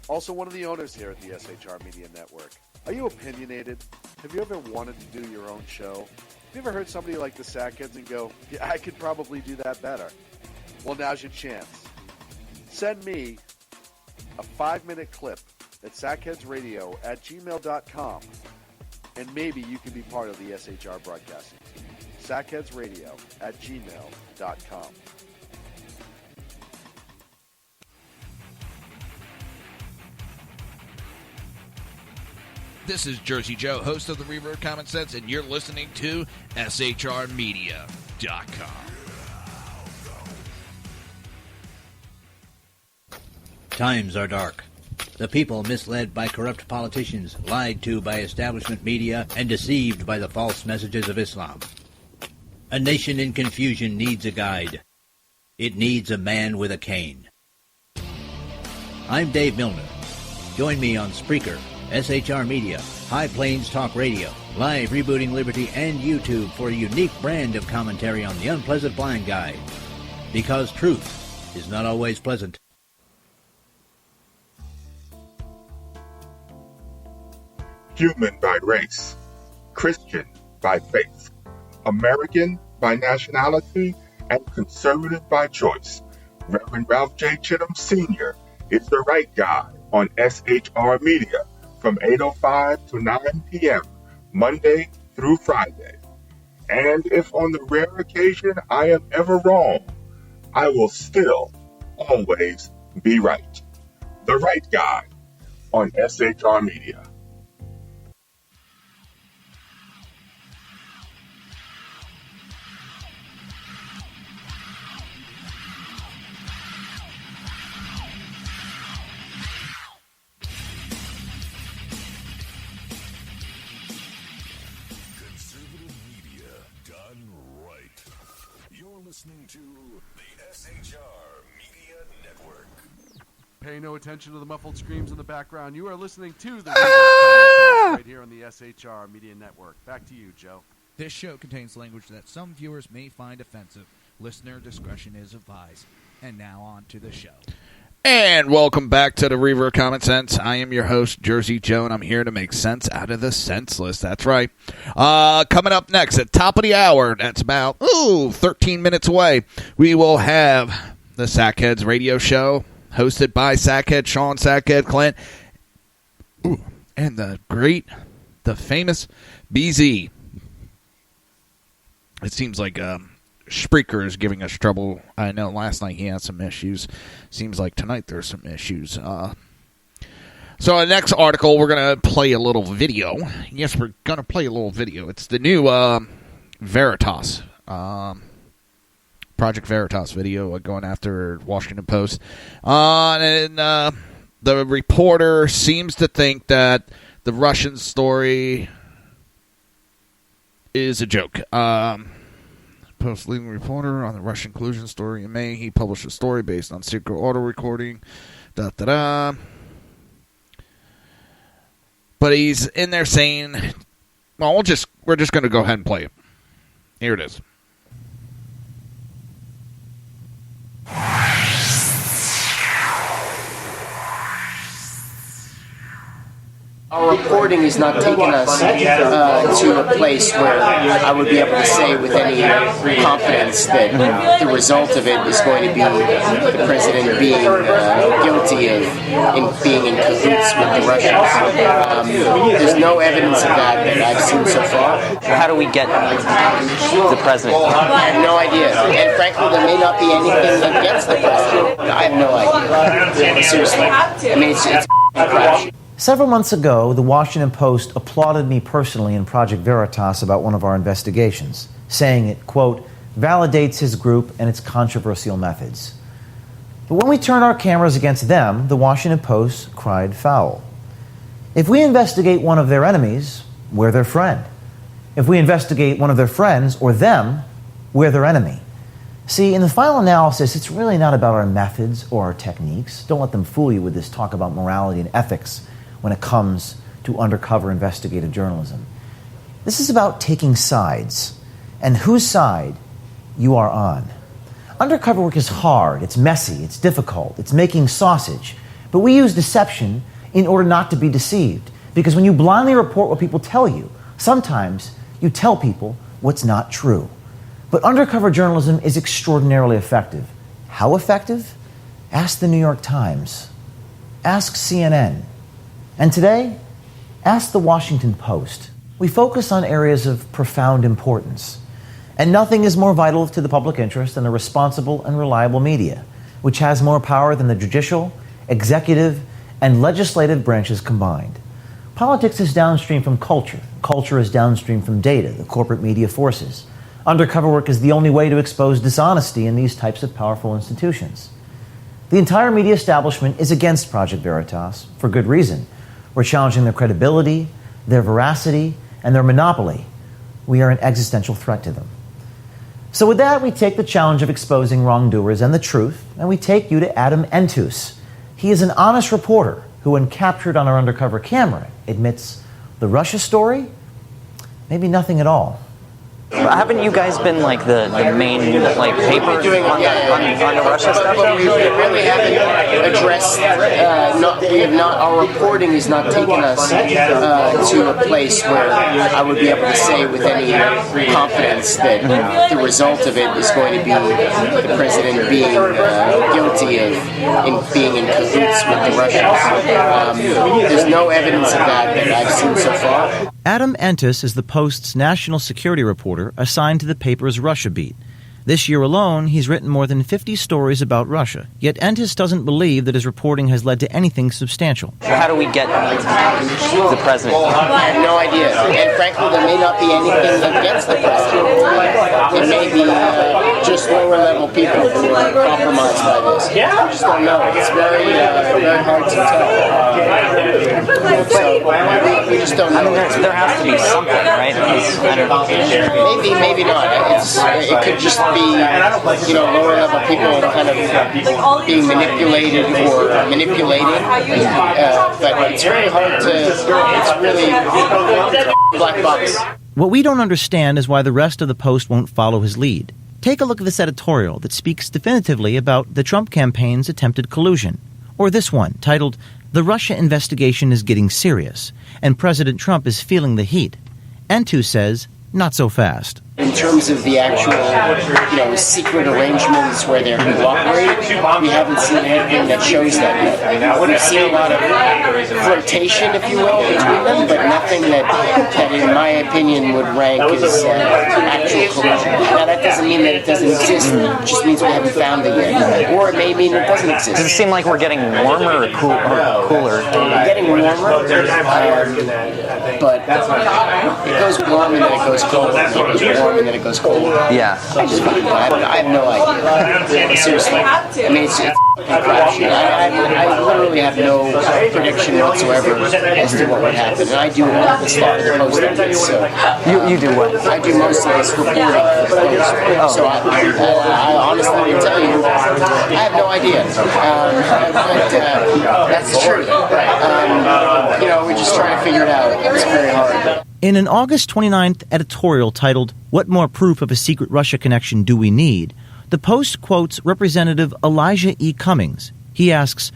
[SPEAKER 9] also one of the owners here at the SHR Media Network. Are you opinionated? Have you ever wanted to do your own show? Have you ever heard somebody like the Sackheads and go, yeah, I could probably do that better? Well, now's your chance. Send me a 5-minute clip at sackheadsradio@gmail.com, and maybe you can be part of the SHR broadcasting team. sackheadsradio@gmail.com.
[SPEAKER 2] This is Jersey Joe, host of the Reaver of Common Sense, and you're listening to shrmedia.com.
[SPEAKER 10] Times are dark. The people misled by corrupt politicians, lied to by establishment media, and deceived by the false messages of Islam. A nation in confusion needs a guide. It needs a man with a cane. I'm Dave Milner. Join me on Spreaker, SHR Media, High Plains Talk Radio, Live Rebooting Liberty, and YouTube for a unique brand of commentary on the unpleasant blind guide. Because truth is not always pleasant.
[SPEAKER 11] Human by race, Christian by faith, American by nationality, and conservative by choice. Reverend Ralph J. Chittum Sr. is the right guy on SHR Media from 8:05 to 9 p.m., Monday through Friday. And if on the rare occasion I am ever wrong, I will still always be right. The right guy on SHR Media.
[SPEAKER 12] Pay no attention to the muffled screams in the background. You are listening to the Reaver of Common Sense right here on the SHR Media Network. Back to you, Joe.
[SPEAKER 2] This show contains language that some viewers may find offensive. Listener discretion is advised. And now on to the show.
[SPEAKER 1] And welcome back to the Reaver of Common Sense. I am your host, Jersey Joe, and I'm here to make sense out of the senseless. That's right. Coming up next at top of the hour, that's about 13 minutes away, we will have the Sackheads radio show, hosted by Sackhead Sean Sackhead Clint, and the famous BZ. It seems like Spreaker is giving us trouble. I know last night he had some issues. Seems like tonight there's some issues. So the next article, we're going to play a little video. Yes, we're going to play a little video. It's the new Veritas, Project Veritas video going after Washington Post. And the reporter seems to think that the Russian story is a joke. Post leading reporter on the Russian collusion story in May. He published a story based on secret audio recording. But he's in there saying, well, we're just going to go ahead and play it. Here it is.
[SPEAKER 18] Our reporting is not taking us to a place where I would be able to say with any confidence that the result of it is going to be the president being guilty of being in cahoots with the Russians. There's no evidence of that I've seen so far.
[SPEAKER 19] How do we get the president?
[SPEAKER 18] I have no idea. And frankly, there may not be anything that gets the president. I have no idea. Seriously. I mean, it's a crash.
[SPEAKER 20] Several months ago, the Washington Post applauded me personally in Project Veritas about one of our investigations, saying it, quote, validates his group and its controversial methods. But when we turned our cameras against them, the Washington Post cried foul. If we investigate one of their enemies, we're their friend. If we investigate one of their friends or them, we're their enemy. See, in the final analysis, it's really not about our methods or our techniques. Don't let them fool you with this talk about morality and ethics when it comes to undercover investigative journalism. This is about taking sides and whose side you are on. Undercover work is hard, it's messy, it's difficult, it's making sausage. But we use deception in order not to be deceived. Because when you blindly report what people tell you, sometimes you tell people what's not true. But undercover journalism is extraordinarily effective. How effective? Ask the New York Times. Ask CNN. And today, ask the Washington Post. We focus on areas of profound importance. And nothing is more vital to the public interest than a responsible and reliable media, which has more power than the judicial, executive, and legislative branches combined. Politics is downstream from culture. Culture is downstream from data, the corporate media forces. Undercover work is the only way to expose dishonesty in these types of powerful institutions. The entire media establishment is against Project Veritas, for good reason. We're challenging their credibility, their veracity, and their monopoly. We are an existential threat to them. So with that, we take the challenge of exposing wrongdoers and the truth, and we take you to Adam Entus. He is an honest reporter who, when captured on our undercover camera, admits the Russia story, maybe nothing at all.
[SPEAKER 19] Haven't you guys been like the main paper on the Russia stuff?
[SPEAKER 18] We really haven't addressed. Our reporting is not taking us to a place where I would be able to say with any confidence that the result of it is going to be the president being guilty of being in cahoots with the Russians. There's no evidence of that I've seen so far.
[SPEAKER 20] Adam Entus is the Post's national security reporter assigned to the paper's Russia beat. This year alone, he's written more than 50 stories about Russia. Yet Entus doesn't believe that his reporting has led to anything substantial.
[SPEAKER 19] How do we get the president?
[SPEAKER 18] I have no idea. And frankly, there may not be anything that gets the president. It may be just lower-level people who are compromised legitimized by this. We just don't know. It's very hard to tell. So, we just don't know.
[SPEAKER 19] There has to be something, right?
[SPEAKER 18] Maybe not. It could just be, lower level people kind of being manipulated or manipulated. But it's very hard to. It's really black box.
[SPEAKER 20] What we don't understand is why the rest of the Post won't follow his lead. Take a look at this editorial that speaks definitively about the Trump campaign's attempted collusion. Or this one, titled, "The Russia Investigation is Getting Serious, and President Trump is Feeling the Heat." N2 says, not so fast.
[SPEAKER 18] In terms of the actual, secret arrangements where they're cooperating, we haven't seen anything that shows that yet. We've seen a lot of flirtation, if you will, between them, but nothing that in my opinion, would rank as actual collusion. Now, that doesn't mean that it doesn't exist. It just means we haven't found it yet. Or it may mean it doesn't exist.
[SPEAKER 19] Does it seem like we're getting warmer or cooler?
[SPEAKER 18] We're getting warmer, but it goes warm and then it goes cold. It goes warm and then it goes cold.
[SPEAKER 19] Yeah.
[SPEAKER 18] I have no idea. Seriously. I mean, it's a crapshoot. I literally have no prediction whatsoever as to what would happen. And I do all the stuff for the Post on this. So,
[SPEAKER 19] you do what?
[SPEAKER 18] I do most of this reporting for the Post. So I honestly can tell you, I have no idea. But that's the truth. We're just trying to figure it out. It's very hard.
[SPEAKER 20] In an August 29th editorial titled, "What More Proof of a Secret Russia Connection Do We Need?" the Post quotes Representative Elijah E. Cummings. He asks,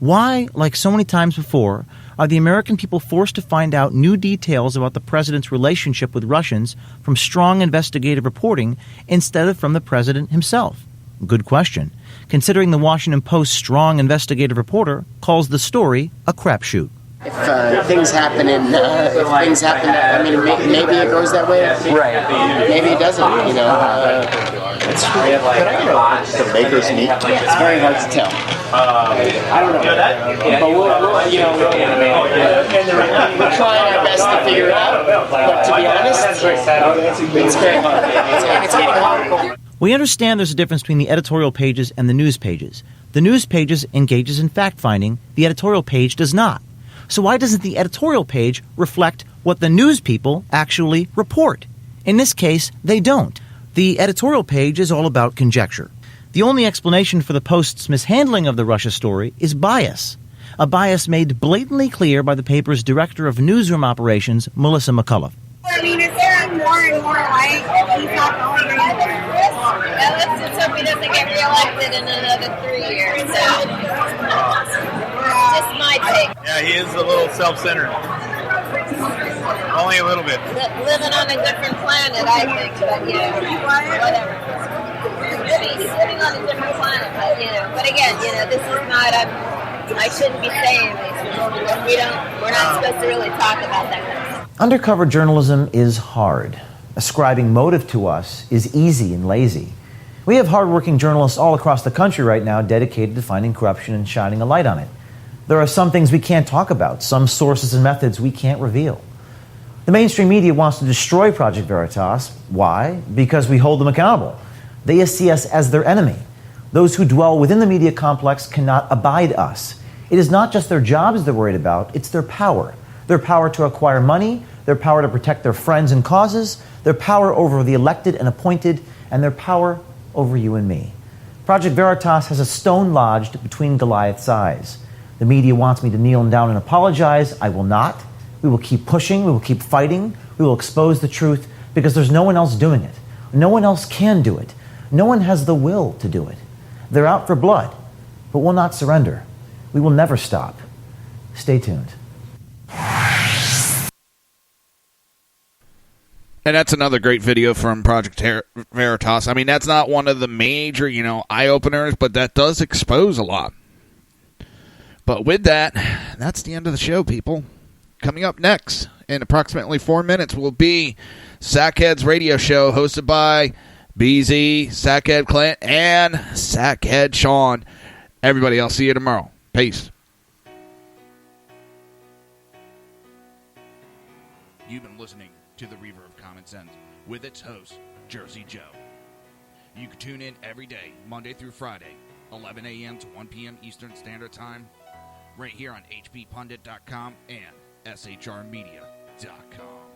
[SPEAKER 20] why, like so many times before, are the American people forced to find out new details about the president's relationship with Russians from strong investigative reporting instead of from the president himself? Good question, considering the Washington Post's strong investigative reporter calls the story a crapshoot.
[SPEAKER 18] If things happen, I mean, maybe it goes that way.
[SPEAKER 19] Right.
[SPEAKER 18] Maybe it doesn't. It's
[SPEAKER 21] the maker's meat.
[SPEAKER 18] It's very hard to tell. I don't know. But we're trying our best to figure it out. But to be honest, it's very hard. It's getting hard.
[SPEAKER 20] We understand there's a difference between the editorial pages and the news pages. The news pages engages in fact-finding. The editorial page does not. So why doesn't the editorial page reflect what the news people actually report? In this case, they don't. The editorial page is all about conjecture. The only explanation for the Post's mishandling of the Russia story is bias, a bias made blatantly clear by the paper's director of newsroom operations, Melissa McCullough.
[SPEAKER 22] I mean, if there are more and more like he's not going anywhere. Let's just hope he doesn't get reelected in another 3 years. Just my take.
[SPEAKER 23] Yeah, he is a little self-centered. Only a little bit.
[SPEAKER 22] Living on a different planet, I think. But whatever. He's living on a different planet, but again, this is not. I shouldn't be saying this. We're not supposed to really talk about that kind of stuff.
[SPEAKER 20] Undercover journalism is hard. Ascribing motive to us is easy and lazy. We have hardworking journalists all across the country right now dedicated to finding corruption and shining a light on it. There are some things we can't talk about, some sources and methods we can't reveal. The mainstream media wants to destroy Project Veritas. Why? Because we hold them accountable. They see us as their enemy. Those who dwell within the media complex cannot abide us. It is not just their jobs they're worried about, it's their power. Their power to acquire money, their power to protect their friends and causes, their power over the elected and appointed, and their power over you and me. Project Veritas has a stone lodged between Goliath's eyes. The media wants me to kneel down and apologize. I will not. We will keep pushing. We will keep fighting. We will expose the truth because there's no one else doing it. No one else can do it. No one has the will to do it. They're out for blood, but will not surrender. We will never stop. Stay tuned.
[SPEAKER 1] And that's another great video from Project Veritas. I mean, that's not one of the major, eye-openers, but that does expose a lot. But with that, that's the end of the show, people. Coming up next, in approximately 4 minutes, will be Sackhead's radio show, hosted by BZ, Sackhead Clint, and Sackhead Sean. Everybody, I'll see you tomorrow. Peace. You've been listening to the Reaver of Common Sense with its host, Jersey Joe. You can tune in every day, Monday through Friday,
[SPEAKER 2] 11 a.m. to 1 p.m. Eastern Standard Time, right here on hppundit.com and shrmedia.com.